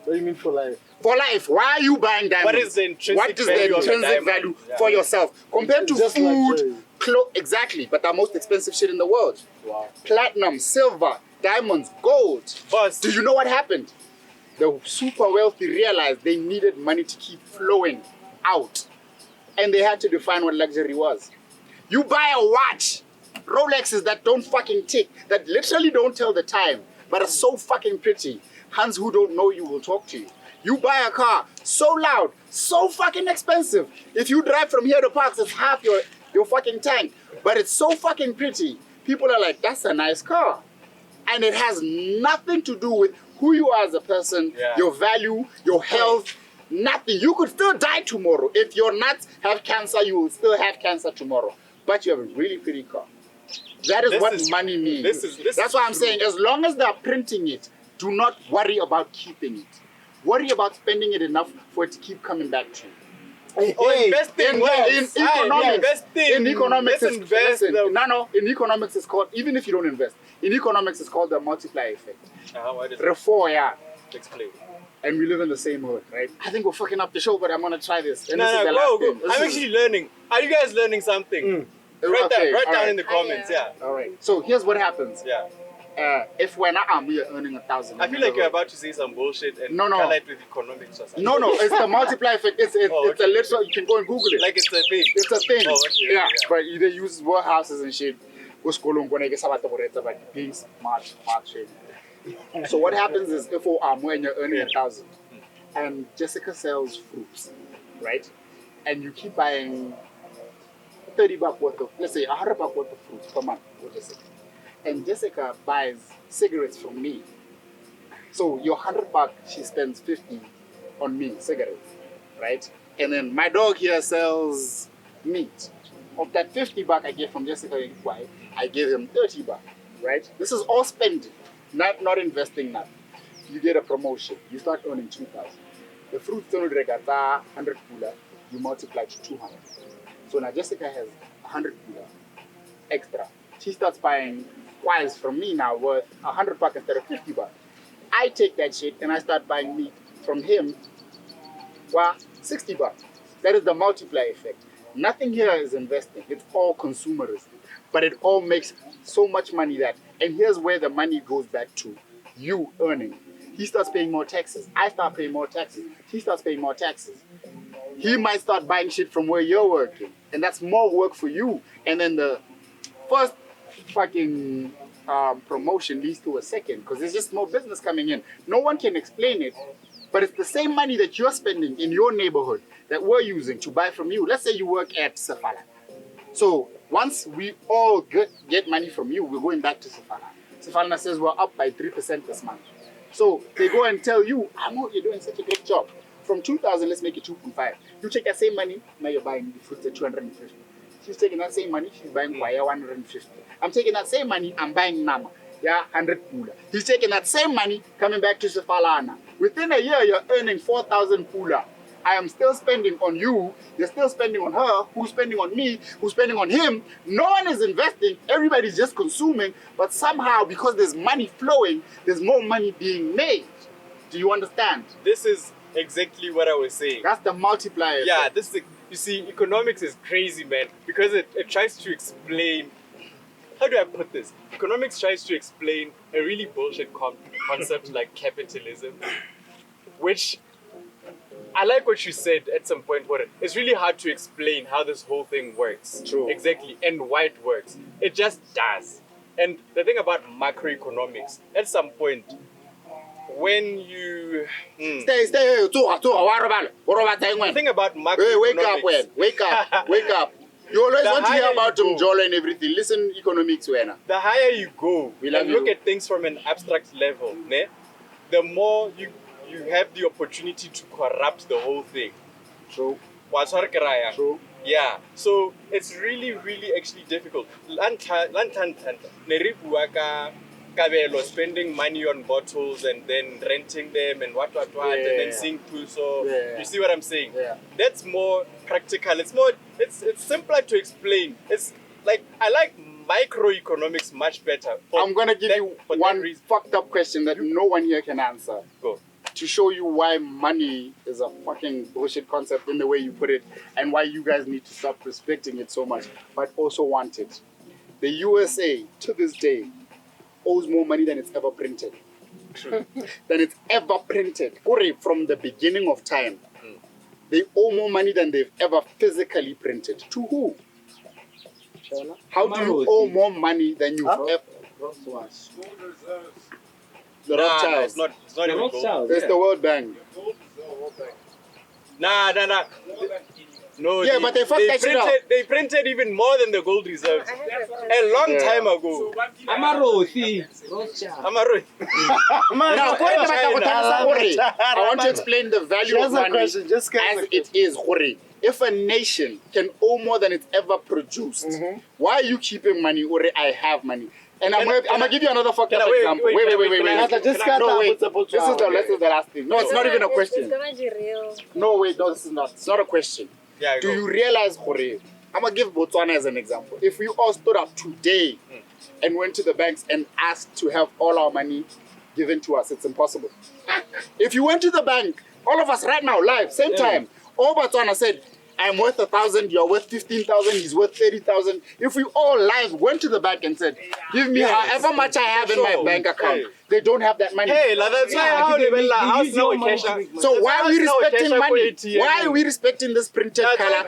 What do you mean for life? For life, why are you buying diamonds? What is the intrinsic What is the value of a intrinsic diamond? value Yeah. for yourself compared to Just food, luxury. clothes? Exactly, but the most expensive shit in the world. Wow. Platinum, silver, diamonds, gold. Boss. Do you know what happened? The super wealthy realized they needed money to keep flowing out, and they had to define what luxury was. You buy a watch, Rolexes that don't fucking tick, that literally don't tell the time, but are so fucking pretty. Hands who don't know you will talk to you. You buy a car, so loud, so fucking expensive. If you drive from here to Parks, it's half your fucking tank, but it's so fucking pretty. people are like, that's a nice car. And it has nothing to do with who you are as a person, your value, your health, nothing. You could still die tomorrow. If your nuts have cancer, you will still have cancer tomorrow. But you have a really pretty car. That is what money means. That's why I'm saying, as long as they're printing it, do not worry about keeping it. Worry about spending it enough for it to keep coming back to you. Investing in economics, let's invest. In economics it's called, even if you don't invest, in economics it's called the multiplier effect. What is it? Refor, yeah. Explain. And we live in the same hood, right? I think we're fucking up the show, but I'm gonna try this. And Go. I'm actually learning. Are you guys learning something? Write down in the comments, All right. So here's what happens. If we're not we are earning 1,000. I feel like you're about to say some bullshit and highlight with economics or something. No, it's the multiplier effect. It's a literal, you can go and Google it. Like it's a thing. It's a thing. Oh, okay, But they use warehouses and shit. Being smart shit. So what happens is if when you're earning 1,000 and Jessica sells fruits, right? And you keep buying $30 worth of, let's say $100 worth of fruits per month for Jessica. And Jessica buys cigarettes from me. So your $100, she spends 50 on me, cigarettes, right? And then my dog here sells meat. Of that $50 I get from Jessica, I give him $30, right? This is all spending, not investing nothing. You get a promotion, you start earning 2,000. The fruits don't regata 100 kula, you multiply to 200. So now Jessica has 100 kula extra. She starts buying wines from me now worth $100 instead of $50. I take that shit and I start buying meat from him for $60. That is the multiplier effect. Nothing here is investing. It's all consumerism. But it all makes so much money that, and here's where the money goes back to you earning. He starts paying more taxes. I start paying more taxes. He starts paying more taxes. He might start buying shit from where you're working. And that's more work for you. And then the first fucking promotion leads to a second because there's just more business coming in. No one can explain it, but it's the same money that you're spending in your neighborhood that we're using to buy from you. Let's say you work at Safala. So once we all get money from you, we're going back to Safala. Safala says we're up by 3% this month. So they go and tell you, Amo, you're doing such a great job. From 2,000, let's make it 2.5. You take that same money, now you're buying the fruits at 250. She's taking that same money, she's buying kwaya 150. I'm taking that same money, I'm buying nama, 100 pula. He's taking that same money, coming back to Sefalana. Within a year, you're earning 4,000 pula. I am still spending on you, you're still spending on her, who's spending on me, who's spending on him. No one is investing, everybody's just consuming, but somehow, because there's money flowing, there's more money being made. Do you understand? This is exactly what I was saying. That's the multiplier. Yeah, this is, you see, economics is crazy, man, because it tries to explain, how do I put this? Economics tries to explain a really bullshit concept like capitalism, which I like what you said at some point, but it's really hard to explain how this whole thing works. True. Exactly, and why it works. It just does. And the thing about macroeconomics, at some point, when you... Stay. The thing about macroeconomics... Hey, wake up. You always want to hear about Jumjola and everything. Listen, economics, Wena. The higher you go and look at things from an abstract level, the more you have the opportunity to corrupt the whole thing. True. True. Yeah. So it's really, really actually difficult. Spending money on bottles and then renting them and what, and then seeing Pulso. You see what I'm saying? Yeah. That's more practical. It's simpler to explain. It's like, I like microeconomics much better. I'm going to give you one fucked up question that no one here can answer. Go. To show you why money is a fucking bullshit concept in the way you put it and why you guys need to stop respecting it so much, but also want it. The USA, to this day, owes more money than it's ever printed. True. Than it's ever printed. From the beginning of time. They owe more money than they've ever physically printed. To who? How do you owe more money than you've ever... The Rothschilds. It's not even gold. It's the World Bank. Nah. No, Yeah, but they fucked that shit up. They printed even more than the gold reserves I have a question. a long Yeah. time ago. Amarosi. Amaroi. Now, point about China. Tabutana Hore. I want to explain the value Just of a money question, just as it is. Hore. If a nation can owe more than it's ever produced, why are you keeping money? Hore, I have money. And I'm gonna give you another fucked up example. Wait. Just No, wait. cut This is the last thing. No, it's not even a It's question. gonna be real. No, wait, no, this is not. It's not a question. Yeah, Do go. you realize, Hore? I'm gonna give Botswana as an example. If we all stood up today and went to the banks and asked to have all our money given to us, it's impossible. If you went to the bank, all of us right now, live, same time, all Botswana said, I'm worth 1,000, you're worth 15,000, he's worth 30,000. If we all live went to the bank and said, give me however much I have in my Sure. bank account, Hey. they don't have that money. Hey, that's why how they will house now with cash. So why are we That's how respecting cash money? ATM. Why are we respecting this printed That's color?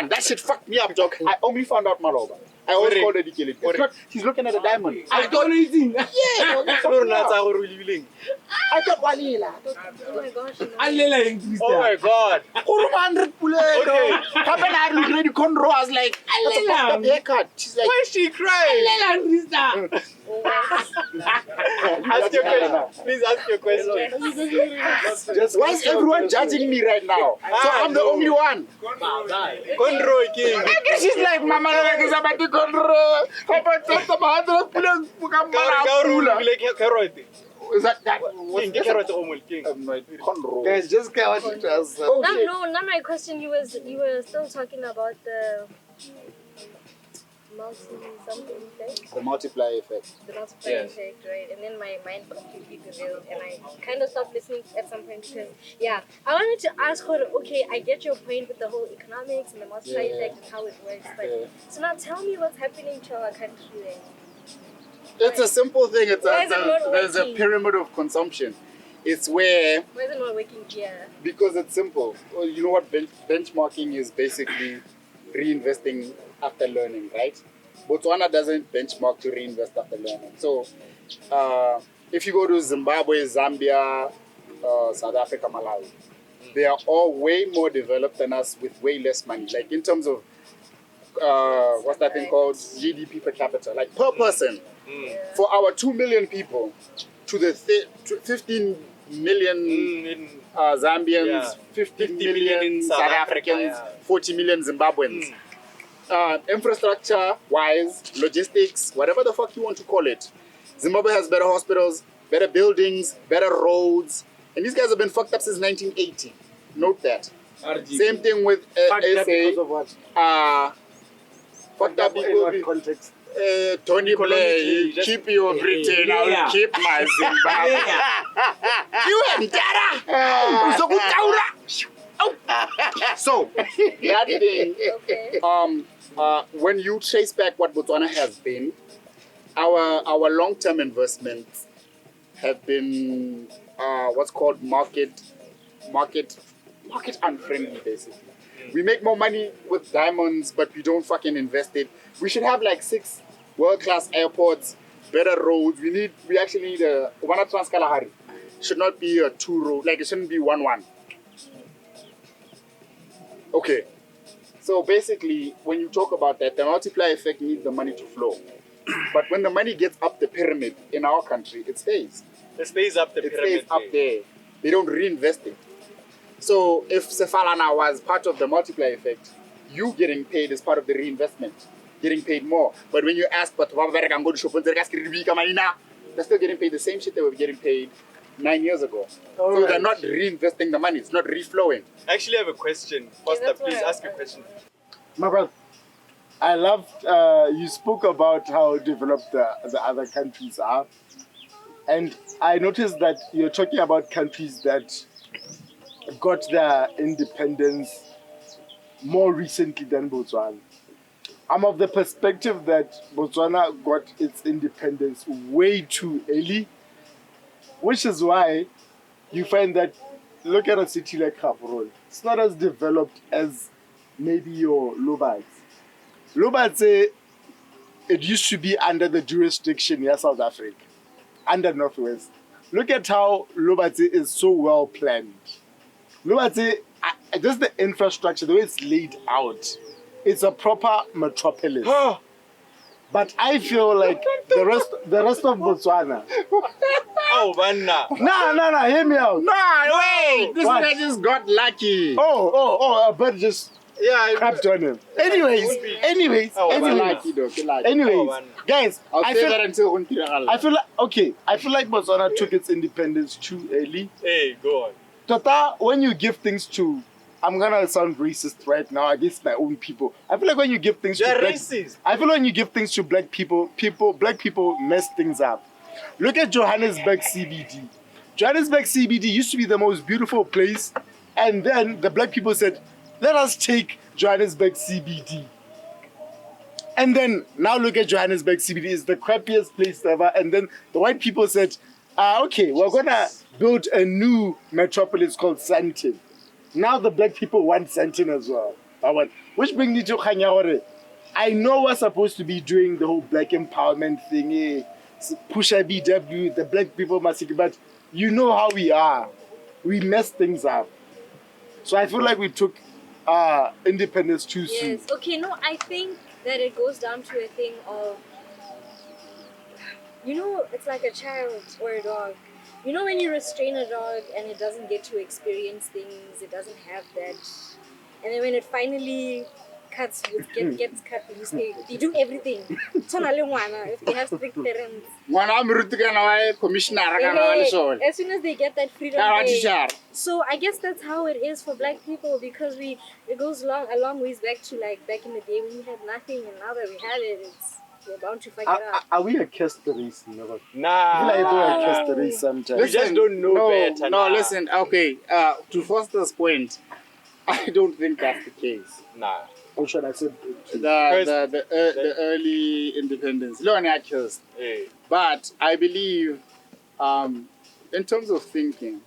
That shit fucked me up, Jock. I only found out Maloba. I always Correct. called her Dikele. It's not, she's looking at a diamond. I don't know anything. Yeah, Rona tsa go ruliling. I thought Walila. Oh my gosh. you know. Alela yung twist. Oh my god. 100 Okay. Happen I look ready conro. I was like, that's a fucked up haircut. She's like, Why is she crying? Alela yung twist. Ask your question. Please ask your question. Just why is everyone judging me right now? So I'm the only one. Conroy King. She's like, Mama, like, somebody conro. How about some 100 pullers? Is that King, get carrot o mo King. conro? guys, just get what it was. Not my question. You were still talking about the multi-something effect. The multiplier effect. The multiplier Yes. effect, right? And then my mind completely derailed and I kind of stopped listening at some point because, yeah, I wanted to ask her, okay, I get your point with the whole economics and the multiplier Yeah. effect and how it works, but Yeah. so now tell me what's happening to our country then. It's a simple thing. Why is it not There's a working? pyramid of consumption. It's where, Why is it not working here? because it's simple. Well, you know what benchmarking is basically reinvesting after learning, right? Botswana doesn't benchmark to reinvest after learning. So if you go to Zimbabwe, Zambia, South Africa, Malawi, they are all way more developed than us with way less money. Like in terms of what's that thing called? GDP per capita, like per person. For our 2 million people to the 15 million Zambians, Yeah. 15 million million in South South Africa, Africans, yeah. 40 million Zimbabweans. Infrastructure wise, logistics, whatever the fuck you want to call it. Zimbabwe has better hospitals, better buildings, better roads. And these guys have been fucked up since 1980. Note that. Same thing with Because SA. of what? Fucked up In because what context? Tony Blair, Economically, just- keep your Britain, I'll Yeah. keep my Zimbabwe. You and Dara! So, that thing, Okay. when you trace back what Botswana has been, our long-term investments have been what's called market unfriendly, basically. We make more money with diamonds, but we don't fucking invest it. We should have like 6 world-class airports, better roads. We actually need a Wana Transkalahari. Should not be a 2 road, like it shouldn't be 1-1. Okay. So basically, when you talk about that, the multiplier effect needs the money to flow. But when the money gets up the pyramid in our country, it stays. It stays up the It pyramid. stays up there. They don't reinvest it. So if Sefalana was part of the multiplier effect, you getting paid is part of the reinvestment, getting paid more. But when you ask, but they're still getting paid the same shit they were getting paid 9 years ago. So they're not reinvesting the money, it's not reflowing. I actually have a question. Foster, that's please what I- ask a question. My brother, I loved, you spoke about how developed the other countries are. And I noticed that you're talking about countries that got their independence more recently than Botswana. I'm of the perspective that Botswana got its independence way too early, which is why you find that, look at a city like Gaborone, it's not as developed as maybe your Lobats. Lobats, it used to be under the jurisdiction of South Africa, under Northwest. Look at how Lobats is so well planned. Lobats, just the infrastructure, the way it's laid out, it's a proper metropolis. But I feel like the rest of Botswana. Oh, man. Nah, hear me out. Nah, wait, this What? guy just got lucky. Oh, a bird just crapped on him. Anyways, Lucky though, lucky. guys, I'll I say feel, that until Huntiragala. I feel like Botswana took its independence too early. Hey, go on. Tota, when you give things to, I'm gonna sound racist right now against my own people. I feel like when you give things You're to black, racist. I feel when you give things to black people, black people mess things up. Look at Johannesburg CBD. Johannesburg CBD used to be the most beautiful place, and then the black people said, let us take Johannesburg CBD. And then now look at Johannesburg CBD, it's the crappiest place ever. And then the white people said, okay, we're gonna build a new metropolis called Sandton. Now the black people want Sandton as well. Which brings me to Kanye West. I know we're supposed to be doing the whole black empowerment thing, Pusha BW, the black people massacre, but you know how we are. We mess things up. So I feel like we took independence too soon. Yes. Okay. No, I think that it goes down to a thing of, it's like a child or a dog. You know when you restrain a dog and it doesn't get to experience things, it doesn't have that, and then when it finally gets cut, you do everything. If they have strict parents. As soon as they get that freedom, so I guess that's how it is for black people, because it goes a long ways back to like back in the day when we had nothing, and now that we have it, we're bound to fight it out. Are we a cast race? Never. Nah. I feel like we're a cast race sometimes. We just don't know better. No, listen, okay, to Foster's point, I don't think that's the case. Nah. Or should I say The early independence, Leonidas. Hey. But I believe, in terms of thinking,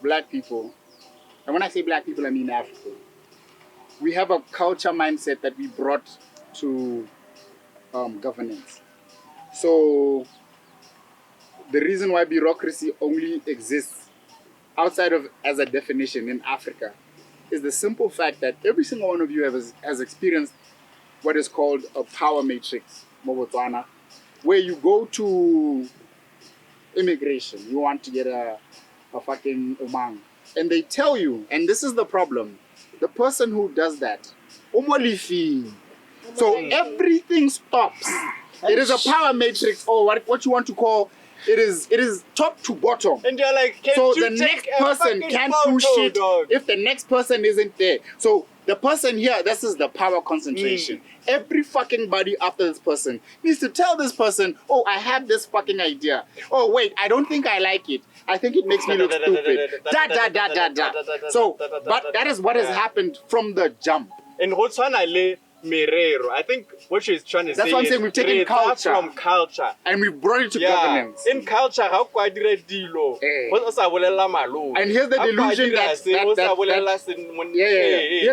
black people, and when I say black people, I mean Africa, we have a culture mindset that we brought to governance. So the reason why bureaucracy only exists outside of as a definition in Africa is the simple fact that every single one of you has experienced what is called a power matrix, Botswana, where you go to immigration, you want to get a fucking umang, and they tell you, and this is the problem, the person who does that, so everything stops. It is a power matrix, or what you want to call. It is top to bottom. And you're like, so the next person can't do shit if the next person isn't there. So the person here, this is the power concentration. Every fucking body after this person needs to tell this person, oh, I have this fucking idea. Oh, wait, I don't think I like it. I think it makes me look stupid. So, but that is what has happened from the jump. In Botswana, Merero. I think what she's trying to say That's what I'm saying, we've taken culture from culture and we've brought it to governance. In culture, how quite dilo? And here's the delusion that here's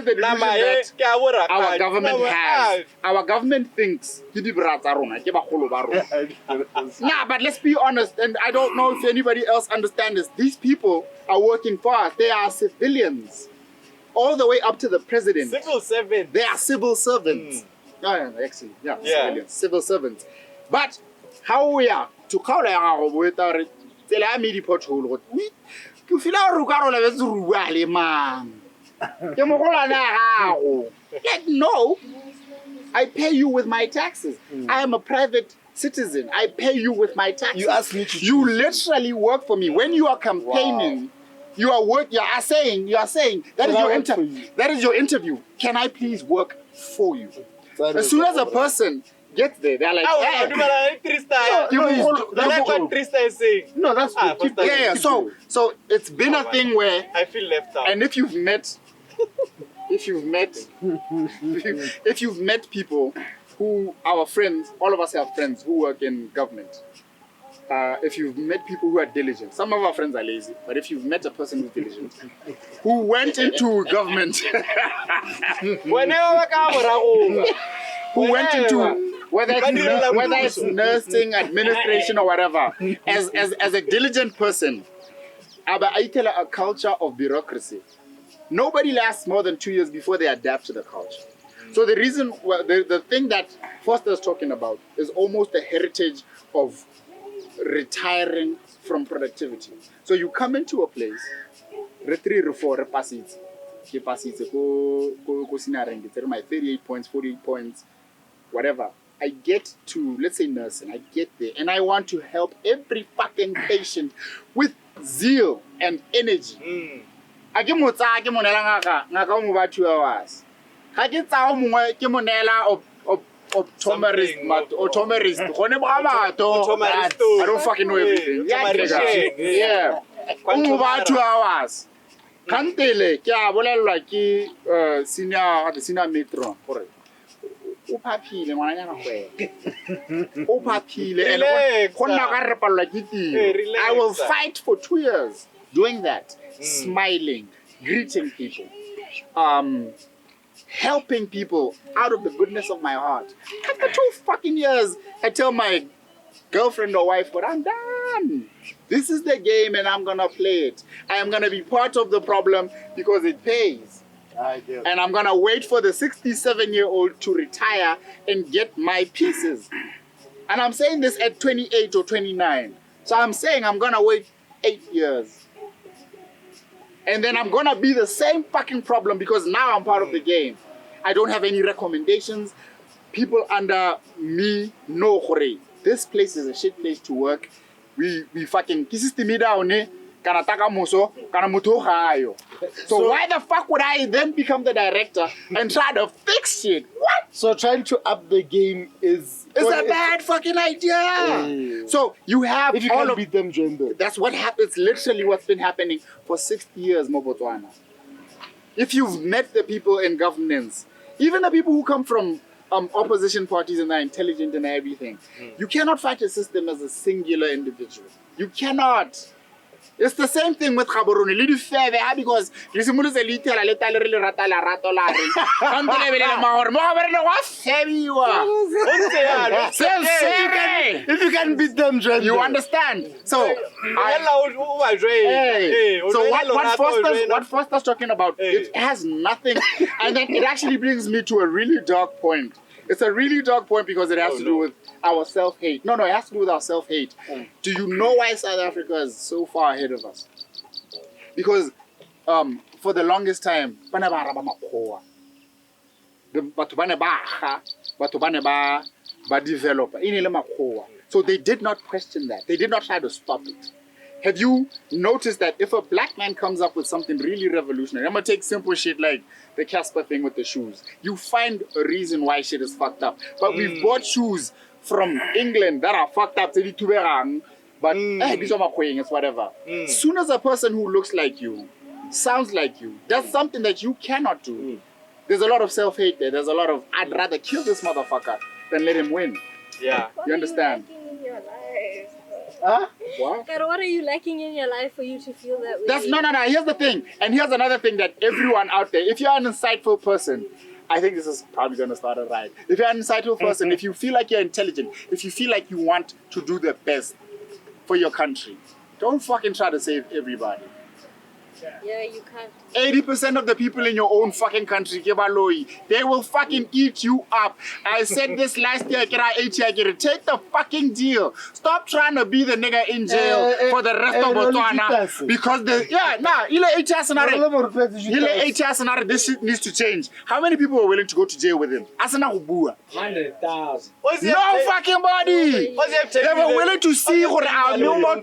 the delusion that our government has. Our government thinks nah, but let's be honest, and I don't know if anybody else understands this. These people are working for us. They are civilians. All the way up to the president. Civil servants. They are civil servants. Actually, civilians, civil servants. But how we are to call with our telamidi pothole, we feel our rugarola is ruale man. Like, no, I pay you with my taxes. I am a private citizen. I pay you with my taxes. You ask me to You literally work for me. When you are campaigning, you are saying that is your interview. Can I please work for you? As soon as a person gets there, they're like, hey. No, that's good. Yeah. So it's been a thing where I feel left out. and if you've met people who our friends, all of us have friends who work in government. If you've met people who are diligent, some of our friends are lazy, but if you've met a person who's diligent, who went into government, who went into whether it's nursing, administration, or whatever, as a diligent person, a culture of bureaucracy. nobody lasts more than 2 years before they adapt to the culture. So the reason, the thing that Foster's talking about is almost a heritage of retiring from productivity. So you come into a place, re 3 or 4 repasits, my 38 points, 48 points, whatever. I get to, let's say nursing, I get there and I want to help every fucking patient with zeal and energy. I give mo 2 hours. I get optometrist. I don't fucking know everything. Yeah. 2 hours. Kantele, kya bolelwa ke senior matron gore o phapile ngwananyana gwe o phapile and gonna ga re palwa ke tiro. I will fight for 2 years doing that, smiling, greeting people, helping people out of the goodness of my heart. After 2 fucking years, I tell my girlfriend or wife, but I'm done. This is the game and I'm gonna play it. I am gonna be part of the problem because it pays. And I'm gonna wait for the 67-year-old to retire and get my pieces. And I'm saying this at 28 or 29. So I'm saying I'm gonna wait 8 years. And then I'm gonna be the same fucking problem because now I'm part of the game. I don't have any recommendations. People under me know, hore, this place is a shit place to work. We fucking kisistimi down kana taka muso kana muto hayo. So why the fuck would I then become the director and try to fix shit? What? So trying to up the game is a bad fucking idea. So you have if you all can't of beat them, join them. That's what happens. Literally, what's been happening for 60 years, Mobotswana. If you've met the people in governance, even the people who come from opposition parties and are intelligent and everything, you cannot fight a system as a singular individual. You cannot. It's the same thing with Gaborone. Little fair because you see, Mulu little really rato la ring. Until I will If you can beat them, join you them. understand? So, what Foster's talking about, it has nothing. And then it actually brings me to a really dark point. It's a really dark point because it has to do with our self-hate. No, it has to do with our self-hate. Do you know why South Africa is so far ahead of us? Because for the longest time, so they did not question that. They did not try to stop it. Have you noticed that if a black man comes up with something really revolutionary, I'm gonna take simple shit like the Casper thing with the shoes. You find a reason why shit is fucked up. But we've bought shoes from England that are fucked up, but these are my it's whatever. Soon as a person who looks like you, sounds like you, does something that you cannot do, there's a lot of self-hate there. There's a lot of, I'd rather kill this motherfucker than let him win. Yeah. You understand? What are you lacking in your life? Huh? What? God, what are you lacking in your life for you to feel that way? That's no. Here's the thing, and here's another thing that everyone out there, if you're an insightful person, I think this is probably gonna start a riot. If you're an insightful person, if you feel like you're intelligent, if you feel like you want to do the best for your country, don't fucking try to save everybody. Yeah, you can't. 80% of the people in your own fucking country, they will fucking eat you up. I said this last year, take the fucking deal. Stop trying to be the nigga in jail for the rest of Botswana. Because this shit needs to change. How many people are willing to go to jail with him? 100,000. No fucking body. They were willing to see our no more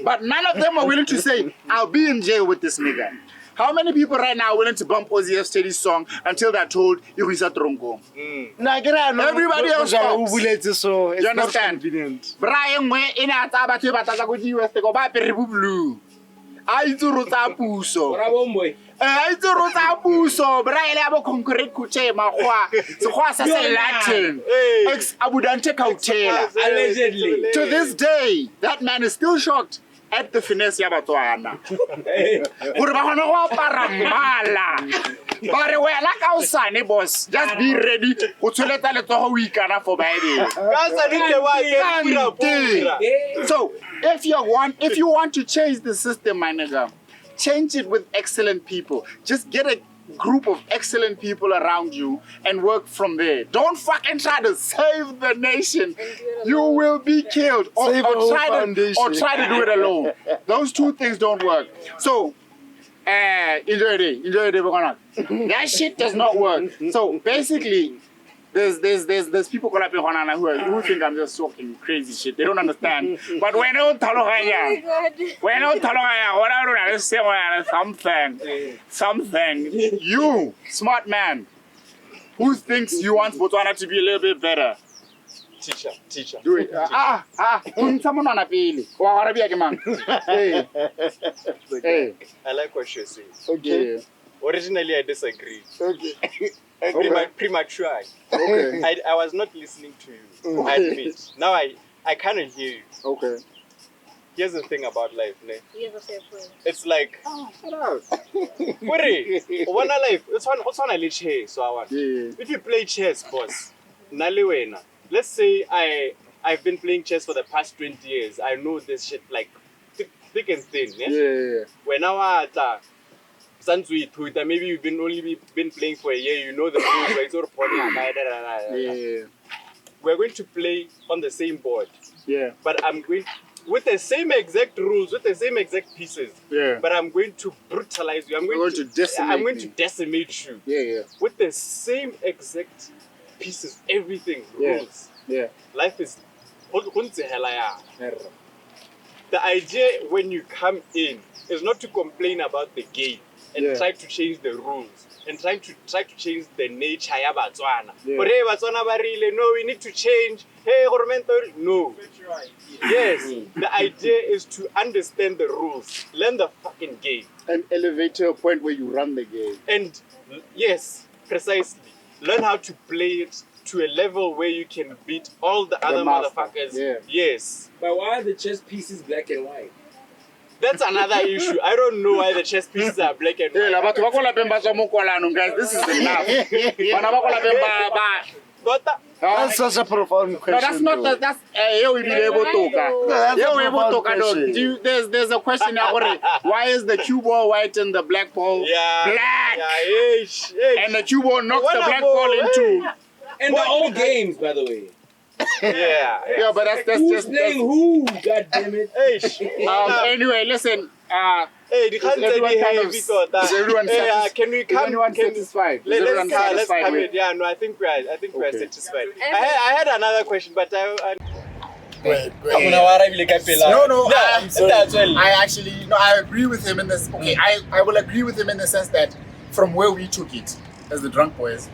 but none of them are willing to say, I'll be in jail with this nigga. How many people right now are willing to bump Ozzy Steady's song until they're told you is a trongo? Everybody else stops. You understand? Brian, we in a tabatu batazaguji West go back blue. I do ruta puso. I do ruta puso. Brian abo concrete kuche mahwa. So what's a Latin? Ex abundante cautela. Allegedly. To this day, that man is still shocked at the finesse ya Botswana. Gore ba gona go apara mala. Bare wena ka usane boss, just be ready go tshweleta letsogo o ikana for Bible. So, if you want to change the system, my nigga, change it with excellent people. Just get a group of excellent people around you and work from there. Don't fucking try to save the nation. You will be killed. Or Save a whole try foundation. to do it alone. Those two things don't work. So, enjoy it. That shit does not work. So basically, there's people call up who think I'm just talking crazy shit. They don't understand. But when I something, you smart man who thinks you want Botswana to be a little bit better. Teacher. Do it. Someone on a pili. Hey. Hey. I like what you're saying. Okay. Originally, I disagree. Okay. Premature. Okay. I was not listening to you. I admit. Now I kind of hear you. Okay. Here's the thing about life, ne? Here's a fair point. It's like, Shut up. one life. It's one I let chess. So I want. Yeah. If you play chess, boss, naliwena. Let's say I've been playing chess for the past 20 years. I know this shit like thick and thin. Yeah. Yeah. When I maybe you've been playing for a year. You know the rules. Right? Sort of Yeah. We're going to play on the same board, Yeah. but I'm going with the same exact rules, with the same exact pieces. Yeah. But I'm going to brutalize you. I'm You're going going to decimate I'm going me. to decimate you Yeah. with the same exact pieces. Everything Yeah. rules. Yeah. Life is. The idea when you come in is not to complain about the game and Yeah. try to change the rules and try to change the nature ya Batswana. Yeah. But hey, Batswana barile, no, we need to change. Hey, Gormento, no. Yes, the idea is to understand the rules, learn the fucking game, An elevator point where you run the game. and yes, precisely, learn how to play it to a level where you can beat all the other master, motherfuckers. yeah. Yes. But why are the chess pieces black and white? That's another issue. I don't know why the chess pieces are black and Yeah, white. but guys, this is enough. But That's such a profound No, question. that's not though. that's here we be able to talk. That's Here a we able to profound talk. question. There's a question here. Why is the cue ball white and the black ball yeah, black? yeah, And the cue ball knocks the Wanna black go, ball into. And the old games, by the way. yeah. Yeah, but that's Who's just. playing who? God damn it. Anyway, listen. Hey, the Is everyone kind of- is everyone can we Is come? anyone Can, satisfied? Is let's everyone satisfied come in. with? Yeah, no, I think we are Okay. satisfied. I had another question, but Wait. No, I'm sorry. that's well. I actually, no, I agree with him in this. Okay, I will agree with him in the sense that from where we took it as the drunk boys,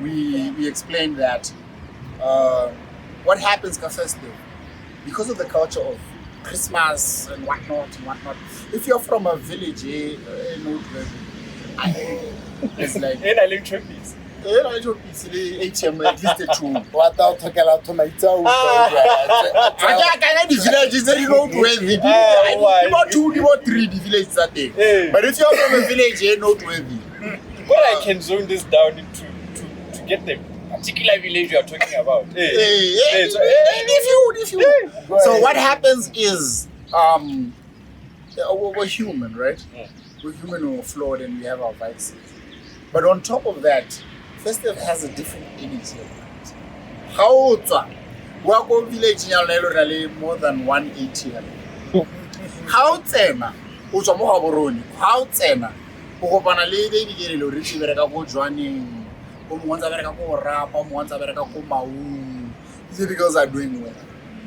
we explained that what happens ka festive because of the culture of Christmas and whatnot. If you're from a village, it's like ATM at least a two. What about talking about tomato? Villages are noteworthy. About 2, about 3 the villages are there. Hey. But if you're from a village, you're noteworthy. But I can zone this down into to get the particular village you are talking about. If you. So what happens is, we're human, right? We're human, we're flawed, and we have our vices. But on top of that, Festive has a different energy. How Wako village in more than 180. How tsena? Utswa mo Gaborone. How tsena? O kopana le dikelelo re tshibere ka go joining. O mo ntse bereka go rapa, o mo ntse bereka go maung. These girls are doing well.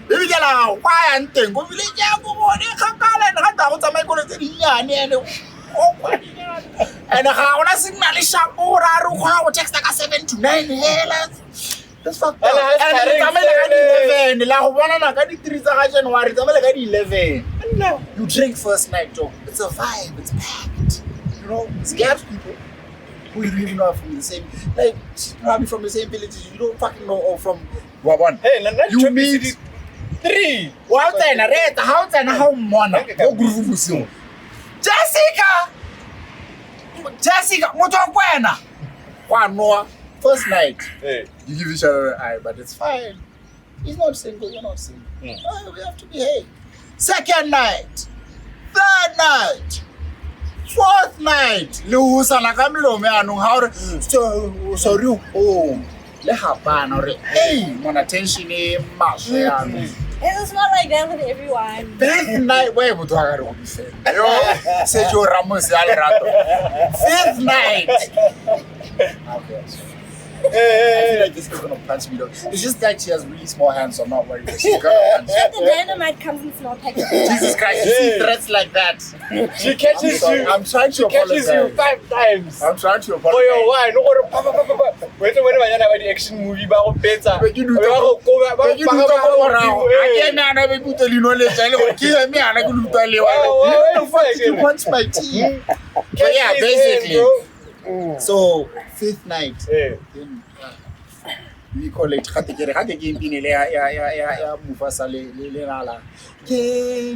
Baby girl, why aren't you? Go village ya go bone kgakala and ga ta go tsamaya kolo tse dinnyane ene. And how on a signal is sharp or I text like a 7 to 9 That's fucked up. And it's 11. La one and I got 3 January. It's 11. You drink first night, Joe. It's a vibe. It's packed. You know, scared people who you really know are from the same, like probably from the same villages. You don't fucking know or from Wabon. Hey, You meet 3. What and a red house and how mona. Jessica, Motokwena. One more. First night. Hey. You give each other an eye, but it's fine. He's not single, you're not single. Oh, we have to behave. Second night. Third night. night le ho sala ka mlomo yanong ha re sorry home le hapana re hey mona tension e mashe yanong. It's not like that with everyone. Fifth night, wait, but I got to say, yo, say Joe Ramos, fifth night. Okay, I feel like this is gonna punch me though. It's just that she has really small hands, so I'm not worried. She's gonna punch me. The dynamite comes in small packages. Jesus Christ, you see threats like that. She catches you. I'm trying to apologize. Catches you 5 times. I'm trying to apologize. For your wine, no order. Wait, when the action movie about pizza. But you do talk around. I can't have a good knowledge. I don't kill me. I'm not going to tell you. You punch my teeth. But yeah, basically. So, fifth night. We call it Can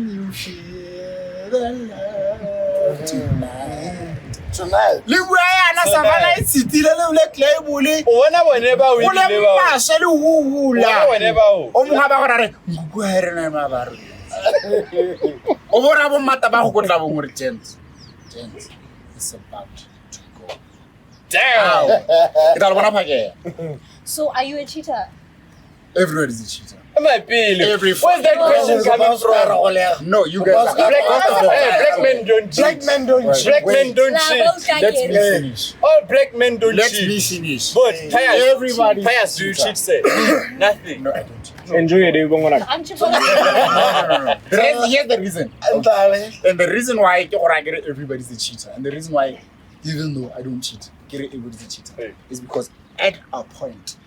you share the love tonight? Libuana Savannah City, le clay bully. Whenever we it's about to go. Damn. So, are you a cheater? Everyone is a cheater. Where's that question coming from? No, you guys are. Black men don't cheat. Black men don't cheat. Black men don't cheat. Let me finish. All black men don't Let cheat. me finish. But Everybody. do you cheat, say? Nothing. No, I don't cheat. Enjoy it. I'm cheating. No. Here's the reason. And the reason why everybody's a cheater, and the reason why, even though I don't cheat, everybody's a cheater, is because at a point,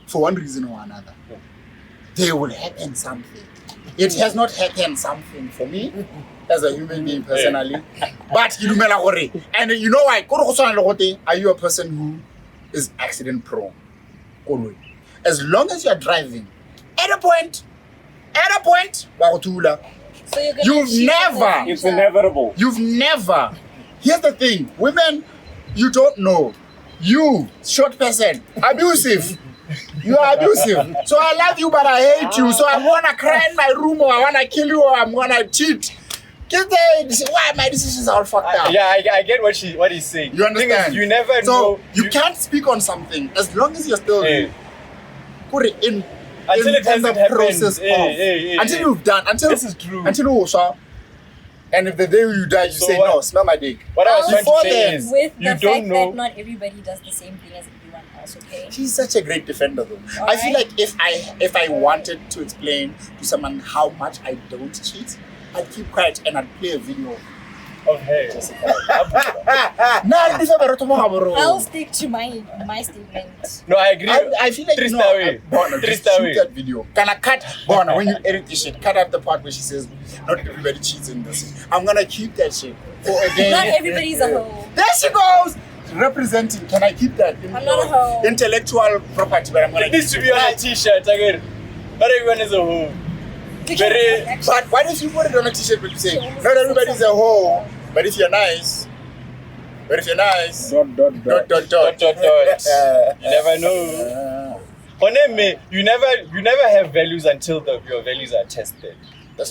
for one reason or another, there will happen something. It has not happened something for me as a human being personally, but and you know why? Are you a person who is accident prone? As long as you are driving, at a point, So you've never. It's inevitable. You've never. Here's the thing, women, you don't know. You, short person, abusive. You are abusive. So I love you, but I hate you. So I'm gonna cry in my room, or I wanna kill you, or I'm gonna cheat. Why my decisions are all fucked up? Yeah, I get what he's saying. You understand? You never so know. You can't speak on something as long as you're still put it in. Until it hasn't happened. Process until you've done. Until this is true. Until you saw. And if the day you die, you say, no, smell my dick. What I was trying to say is, with you the don't fact know. that not everybody does the same thing as everyone else, okay? She's such a great defender, though. I feel like if I wanted to explain to someone how much I don't cheat, I'd keep quiet and I'd play a video. Okay. I'll stick to my statement. No, I agree. I feel like just shoot that video. Can I cut Bona when you edit this shit? Cut out the part where she says not everybody cheats in this. I'm gonna keep that shit for a day. Not everybody's a hoe. There she goes. Representing. Can I keep that? I'm not a hoe. Intellectual property, but I'm gonna. It needs to be on a t-shirt again. Not everyone is a hoe. But what if you put it on a t-shirt but you say not everybody's a hoe, but if you're nice. Dot. You never know. You never have values until your values are tested.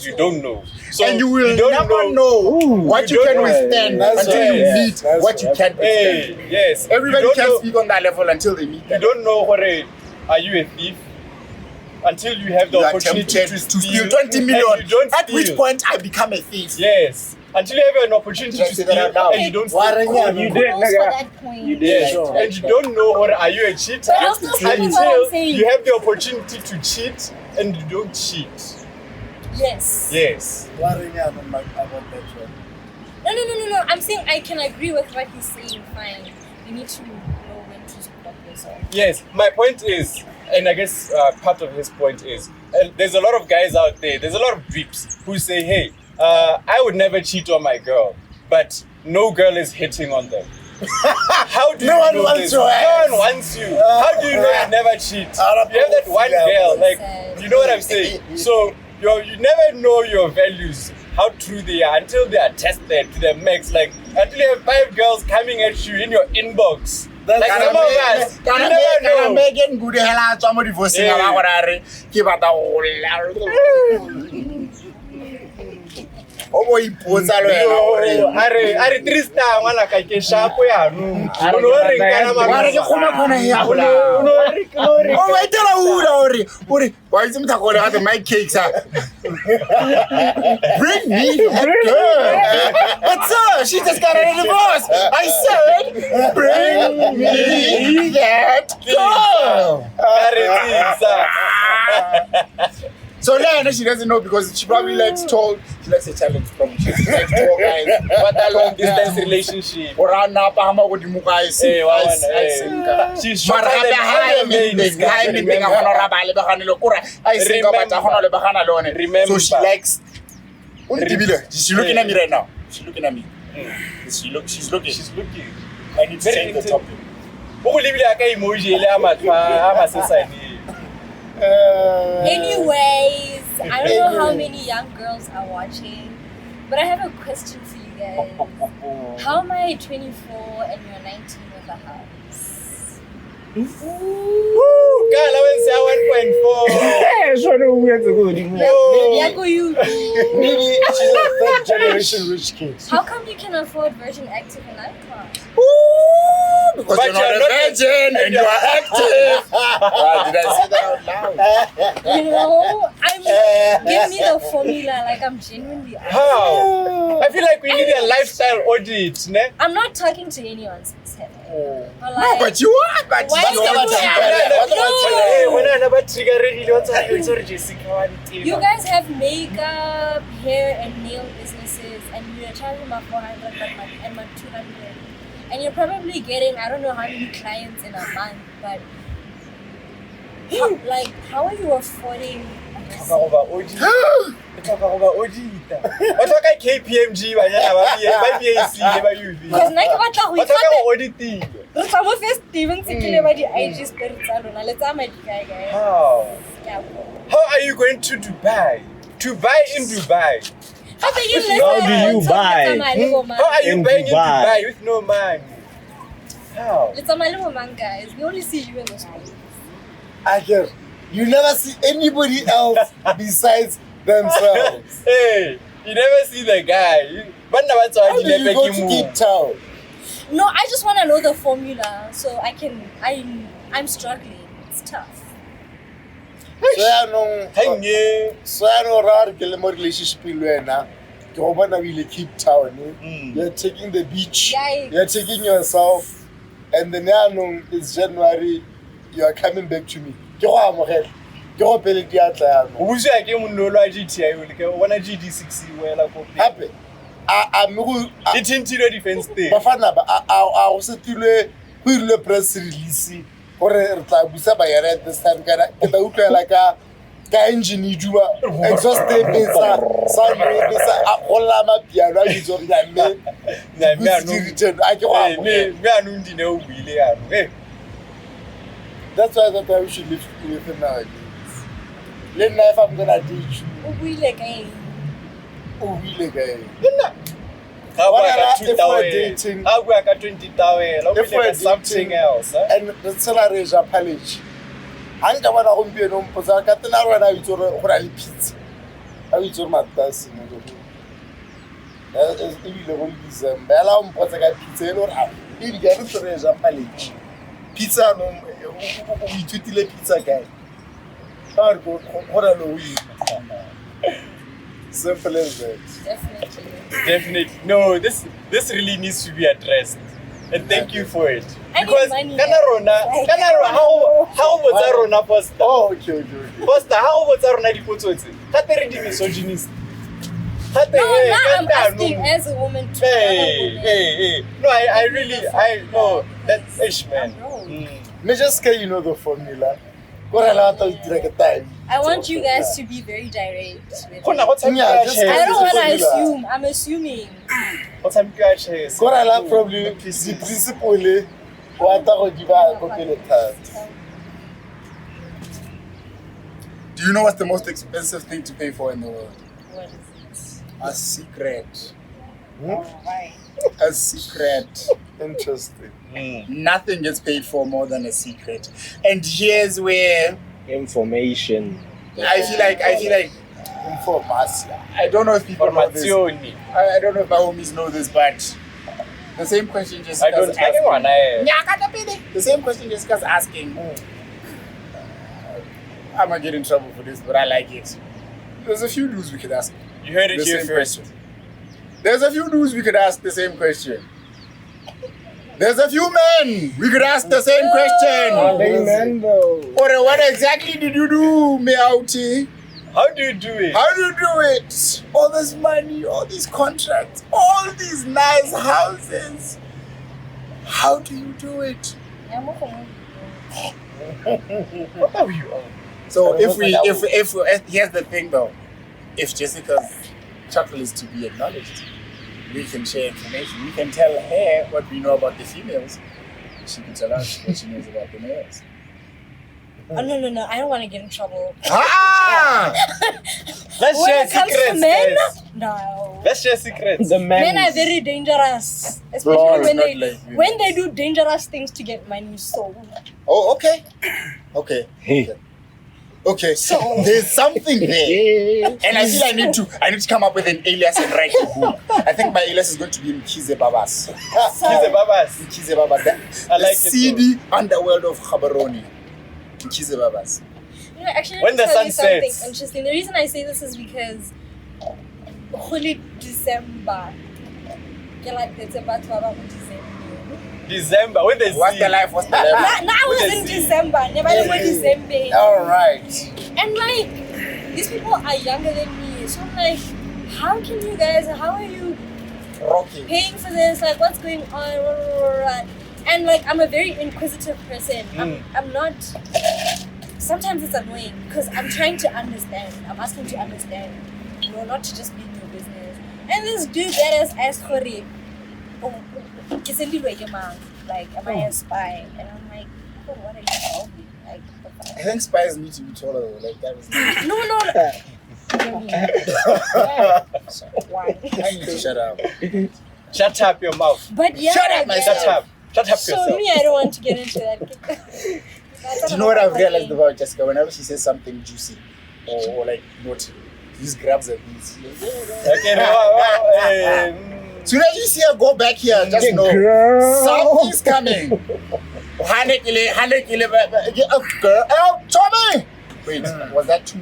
You don't know. So and you will never know what you can withstand until you meet what you can't withstand. Yes. Everybody can speak on that level until they meet that. You don't know are you a thief? Until you have the opportunity to steal 20 million. At steal. which point I become a thief. Yes. Until you have an opportunity to steal and you don't steal. You did, nigga. You did. Yes. Sure. And you don't know are you a cheater? But I'm still saying what I'm Until saying. you have the opportunity to cheat and you don't cheat. Yes. Yes. No. I'm saying I can agree with what he's saying. Fine. You need to know when to stop yourself. Yes. My point is, and I guess part of his point is, there's a lot of guys out there, there's a lot of beeps who say, hey, I would never cheat on my girl, but no girl is hitting on them. How do you know this? No one wants you. How do you know you never cheat? You have that one girl, like, you know what I'm saying? So you never know your values, how true they are, until they are tested to the max. Like, until you have 5 girls coming at you in your inbox. Like some of us, you never know. Megan good hela tswa divorcing ba gore are ke batla go O bo ipotsa le wena gore are 3 star ngwana ka ke shapo ya no. Ono re nkana wa re ke khona khona ya bola o wa itela uri wa itse mthako le ga the my cakes bring me that girl but sir she just got a divorce I said bring me that girl so then she doesn't know because she probably likes tall. She likes a challenge probably. She likes tall guys. What a long distance relationship. Orana pa hama go dimuka I see. She's shorter than high meaning. High meaning agona rabale ba gane le kura. I see ka batla gona le ba gana le one. So she likes Undibile. She's looking at me right now. She's looking at me. She's looking. I need to change the topic. O libile aka emoji le ama society. Anyways, I don't know how many young girls are watching, but I have a question for you guys. How am I 24 and you're 19 with a house? Girl, I went say 1.4. Maybe she's a third generation rich kid. How come you can afford Virgin Active and I can't? Because you're not a virgin and you are active. Did I say that out loud? You know, give me the formula. Like I'm genuinely. How? I feel like we need a lifestyle audit, ne? I'm not talking to anyone specific. But No, but you are. But Why you is are. you guys have makeup, hair, and nail businesses, and you're charging my 400 and my 200, and you're probably getting I don't know how many clients in a month, but how are you affording? KPMG, Because like what we auditing. some of us Steven Sikile by the IG spirit salon. Let's guys. How are you going to Dubai? To buy in Dubai? How do you buy? How are you buying in Dubai with no money? How? It's a little man, guys. We only see you in the streets. I hear. You never see anybody else besides themselves. Hey, you never see the guy. How do you go to Cape Town? No, I just want to know the formula so I'm struggling. It's tough. So I know rare relationship in Luena. You Cape Town. You're taking the beach. Yikes. You're taking yourself, and then it's January. You are coming back to me. Happy. It's interior defense day. Bafana ba a o setilwe go ile press release gore re tla busa ba yare this time kana ke tla utlwela ka engine e dua exhaust tape sa sound wave sa a gola ma piano a ditso nna me return a ke go me anu ndine o buile yano that's why we should live with him nowadays. Let me if I'm gonna teach you. O buile kae? If we're dating, something else, and the salary is a pallage. And I want to be an umposa, Catanara, I will pizza. I will do my best in the whole Dezember. Allow me pizza or half. You get it to raise a pallage. Pizza, no, we treat the pizza guy. What a low. Simple as that. Definitely. No, this really needs to be addressed. And thank you for it. I because need money. how was Rona Posta? Oh, okay. Posta, how was Rona Dipotso? That's misogynist. No, now I'm asking as a woman too. Hey. No, I really, that's ish, man. Me just can the formula. I want you guys to be very direct. I don't want to assume. I'm assuming. What's I'm probably the principle what Do you know what's the most expensive thing to pay for in the world? What is A secret. Right. A secret. Interesting. Nothing gets paid for more than a secret. And here's where Information. I feel like Information. I don't know if people know this. Formazioni. I don't know if my homies know this, but the same question just I don't tell anyone. The same question Jessica's asking. I might get in trouble for this, but I like it. There's a few dudes we could ask. You heard it the here same first. question. There's a few dudes we could ask the same question. There's a few men we could ask the same question. Are they men though? Or what exactly did you do, Meowty? How do you do it? How do you do it? All this money, all these contracts, all these nice houses. How do you do it? What are you on? So if here's the thing though, if Jessica's chuckle is to be acknowledged, we can share information. We can tell her what we know about the females. She can tell us what she knows about the males. Oh, no. I don't want to get in trouble. Ah! Let's When share it comes to secrets, men, guys. no. Let's share secrets. The Men are men. very dangerous. Lord, Especially when not they like women. when they do dangerous things to get money. So Oh, okay. Okay. Hey. Okay. So there's something there. And I feel I need to come up with an alias and write a book. I think my alias is going to be Mkize Babas. Kiss the babas. Mkize Babas. I The like it seedy underworld of Khabaroni. Mkize Babas. you know, actually, When let me the tell you sun something sets. interesting. The reason I say this is because Holy December. Ke like Dezember to about December. December. When they What's see. the life? What's the life? Now What it's they in see. December. Never know December. All right. And like, these people are younger than me. So I'm like, how are you Rocky. paying for this? Like, what's going on? And like, I'm a very inquisitive person. I'm not. Sometimes it's annoying because I'm trying to understand. I'm asking to understand, not to just be in your business. And this dude that is asked for it. Like, am I a spy? And I'm like, oh, what are you talking? Like, the fuck? I think spies need to be taller though. Like that was. No. Why? I need to shut up. Shut up your mouth. But yeah, Shut up, yeah. Shut up. Shut up So yourself. me, I don't want to get into that. Do you know what I've realized about Jessica? Whenever she says something juicy or like naughty, she just grabs her knees. Okay, Soon as you see her go back here, just know something's coming. 100 girl. Oh, Tommy! Wait, was that too?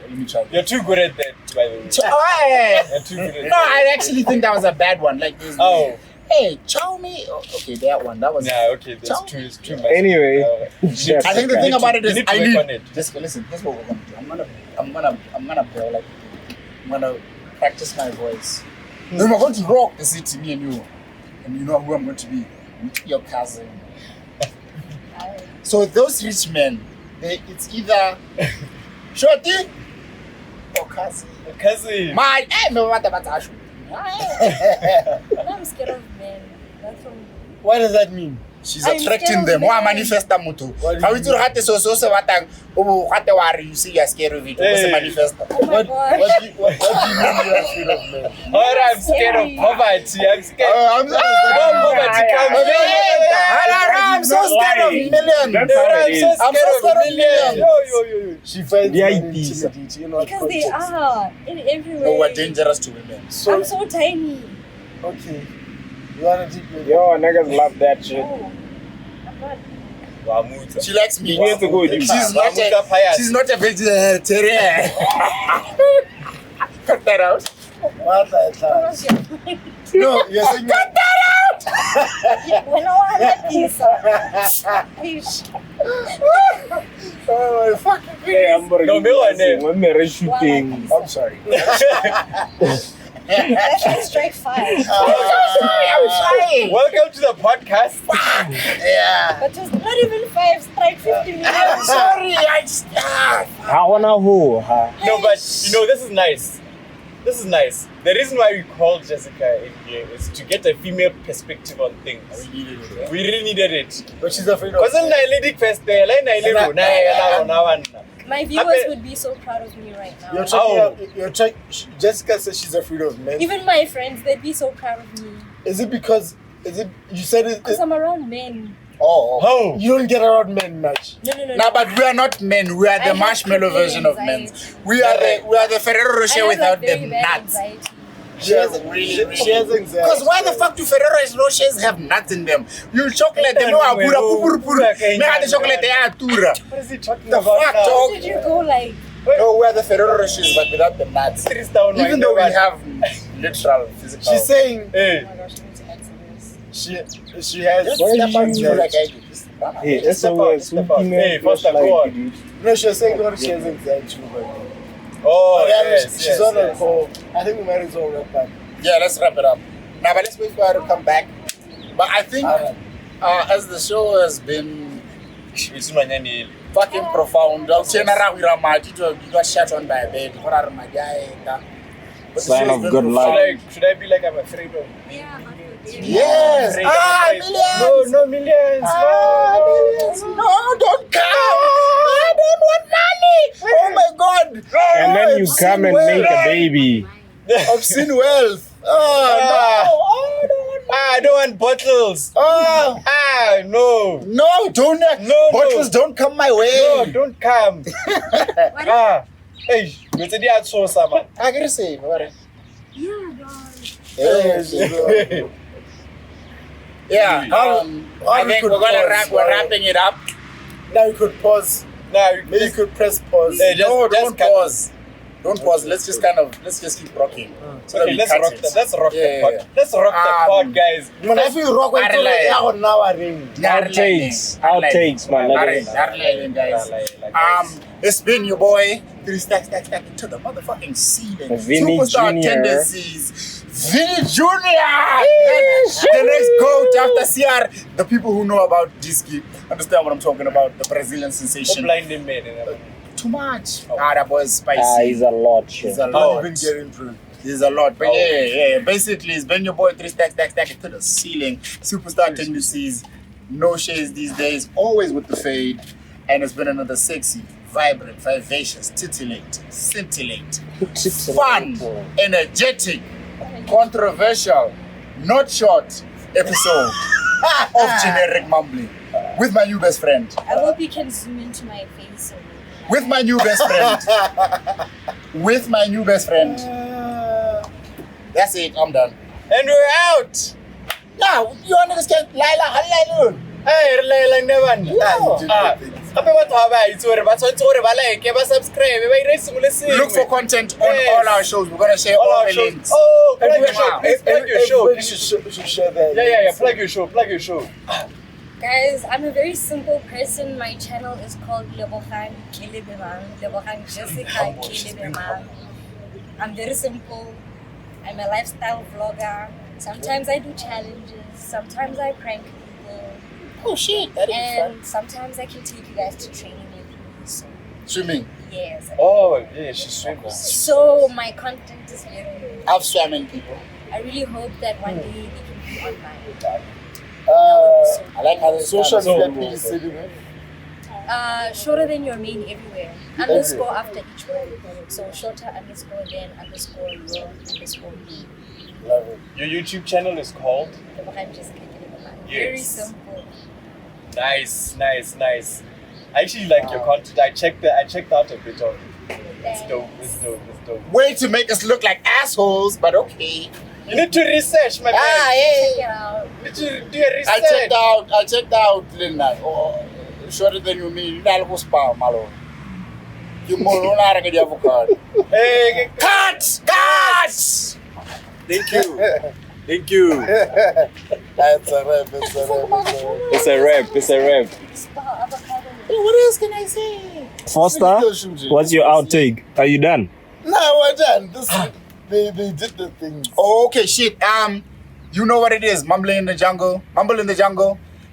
Let me try. You're too good at that, by the way. Hey. You're too good at No, that. I actually think that was a bad one. Like this. Oh. Hey, Tommy. Oh, okay, that one. That was. Yeah, okay, that's too, it's too much. Anyway. I think the thing about it is you need to I work need. on it. Just listen. Here's what we're gonna do. I'm gonna practice my voice. Then we're going to rock the city, me and you. And you know who I'm going to be. I'm going to be your cousin. So those rich men, it's either Shorty or cousin. Cousin. My, no matter what I should. I'm scared of men. That's from. What does that mean? She's I'm attracting scared of them. men. Why manifest that mutu? What do you How you do hate so batang? Oh, what the worry? You see, you're scared of it. What's the Hey. manifest? Oh my god. What do you mean you're afraid of men? I'm scared of poverty. I'm scared. I'm so Poverty comes. I'm so scared of millions. That's how it is. I'm so scared of millions. Yo. She finds Yeah, men it is. intimidating, you know, Because they are in every way. No, we're dangerous to women. So, I'm so tiny. okay. You wanna deep in? Yo, niggas love that shit. Oh, I'm not. Wamuta. She likes me. You have to go deep. She's not a vegetarian. Cut that out. What the What hell? was your point? No, you're saying Cut that out. When I want that pizza. Oh my fucking Hey, I'm gonna No, give me you one something. name. When they're shooting. I'm sorry. That's strike 5. I'm sorry. Welcome to the podcast. Yeah. But it's not even 5, strike 50 minutes. I'm sorry. I wanna who? Huh? No, but this is nice. This is nice. The reason why we called Jessica in here is to get a female perspective on things. We needed it. We really needed it. But she's afraid of Because I'm Nailedic first there, My viewers would be so proud of me right now. You're trying. Jessica says she's afraid of men. Even my friends, they'd be so proud of me. Is it because? You said it? Because I'm around men. Oh. How? You don't get around men much. No, but we are not men. We are the have marshmallow crippling version of men. anxiety. We are the Ferrero I Rocher have, without like, very the bad nuts. anxiety. She has anxiety. Because why the fuck do Ferrero Rochers have nuts in them? You chocolate, they know how pura pura. Me had the chocolate, they are tura. What is he talking The about fuck, now? dog? Did you go like? No, we are the Ferrero Rochers, but without the nuts. Even though we have literal physical. She's saying Hey, Oh my gosh, I need to answer this. she has. hey, that's a word. Hey, first of all. No, she was saying what she has anxiety. Oh, She's on a call. I think we might as well wrap up. Yeah, let's wrap it up. Now, but let's wait for her to come back. But I think as the show has been fucking profound, you got shot on by a bed. But the Sign show's of been good profound. luck. Should I be like I'm afraid of? Yeah, but Yes! Millions! No, millions! Millions! No, don't come! I don't want money! Oh my god! And then you I've come seen and wealth. make a baby. I've seen wealth. Oh, no! I don't want bottles! Oh, No! no, don't. No, bottles don't come my way. No, don't come! Hey, you said you had sauce, man. I gotta say, what? yeah, God. Yeah, I think we're wrapping it up. Now you could pause. Now, Maybe you could press pause. Hey, just- No, just don't cut. pause. Don't pause. Let's just keep rocking. So that okay, we let's cut rock it. that. Let's rock Yeah, the pod. yeah. Let's rock the pod, guys. Man, I feel rock when now I ring. Outtakes, man. It's been your boy, 3 stacks to the motherfucking ceiling. Vinny Superstar Jr. tendencies. Vinny Jr. The next GOAT after CR. The people who know about Disky understand what I'm talking about. The Brazilian sensation. Blinding man. Too much. That boy is spicy. He's a lot. He's a I lot. even get into it. There's a lot, but yeah. Basically, it's been your boy 3 stacks to the ceiling. Superstar tendencies, no shades these days, always with the fade, and it's been another sexy, vibrant, vivacious, scintillate, fun, energetic, controversial, not short episode of Generic Mumbling with my new best friend. I hope you can zoom into my face. With my new best friend. With my new best friend. That's it, I'm done. And we're out! Now, you understand? Laila, hallelujah. Hey, like never. Look for content on all our shows. We're gonna share all the links. Oh, plug your show. Wow. Please plug your show. Everybody should share that. Yeah. Plug your show. Guys, I'm a very simple person. My channel is called Kelebemang, Jessica Kelebemang. I'm very simple. I'm a lifestyle vlogger. Sometimes I do challenges. Sometimes I prank people. Oh shit, that is fun. And sometimes I can take you guys to training with me. So, Swimming. yes. Oh, yeah, she swims. So my content is very. I've swimming people. I really hope that one day they can be online. I like how this Social started. media please send it. Shorter than your main everywhere. Underscore after each word. So shorter underscore then underscore your underscore me. Love it. Your YouTube channel is called? Kelebemang, Jessica Kelebemang. Yes. Very simple. Nice. I actually like your content. I checked out a bit of it. It's dope. Way to make us look like assholes, but okay. You need to research, my man. Check it out. You need to do your research. I checked out Linda. Oh, shorter than you mean. I'll go spa, malo. You more on our avocado. Hey, Cut! thank you. That's a rap. It's a rap. Spa avocado. What else can I say? Foster, what's your outtake? Are you done? No, we're done. They did the thing. Oh, okay, shit. You know what it is. Mumble in the jungle.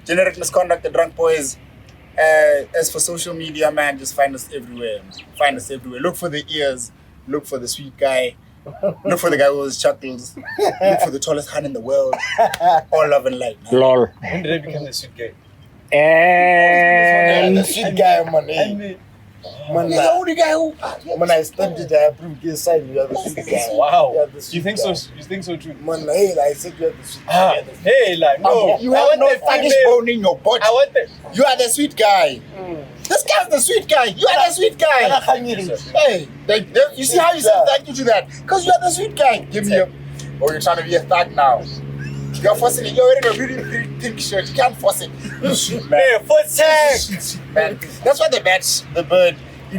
Generic misconduct, the drunk boys. As for social media, man, just find us everywhere. Look for the ears. Look for the sweet guy. Look for the guy who always chuckles. Look for the tallest hand in the world. All love and light, man. Lol. When did I become the sweet guy? And The shit guy, man. Man, He's the only guy who. when I stamped it, I approved his side. You are the sweet guy. Wow. You are the You sweet think guy. so? You think so too? Man, hey, I said you are the sweet Ah, guy. hey, like no. You I have want no the thuggish female. bone in your body. I want the. You are the sweet guy. This guy's the sweet guy. You are the sweet guy. Hey, you see how you said thank you to that? Because you are the sweet guy. Give me a. Oh, you're trying to be a thug now. You're forcing it. You're wearing a really pink shirt. You can't force it. Hey, foot tag. Man, that's what the bird. I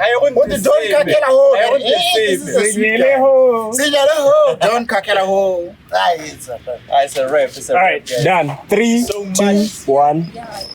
I want What the the don't same. kakela ho. I want the This is a same. sweet guy. Sinyale ho. Don't kakela ho. It's a rap. It's a All rap. right, guys. done. 3, So 2, much. 1. Yeah.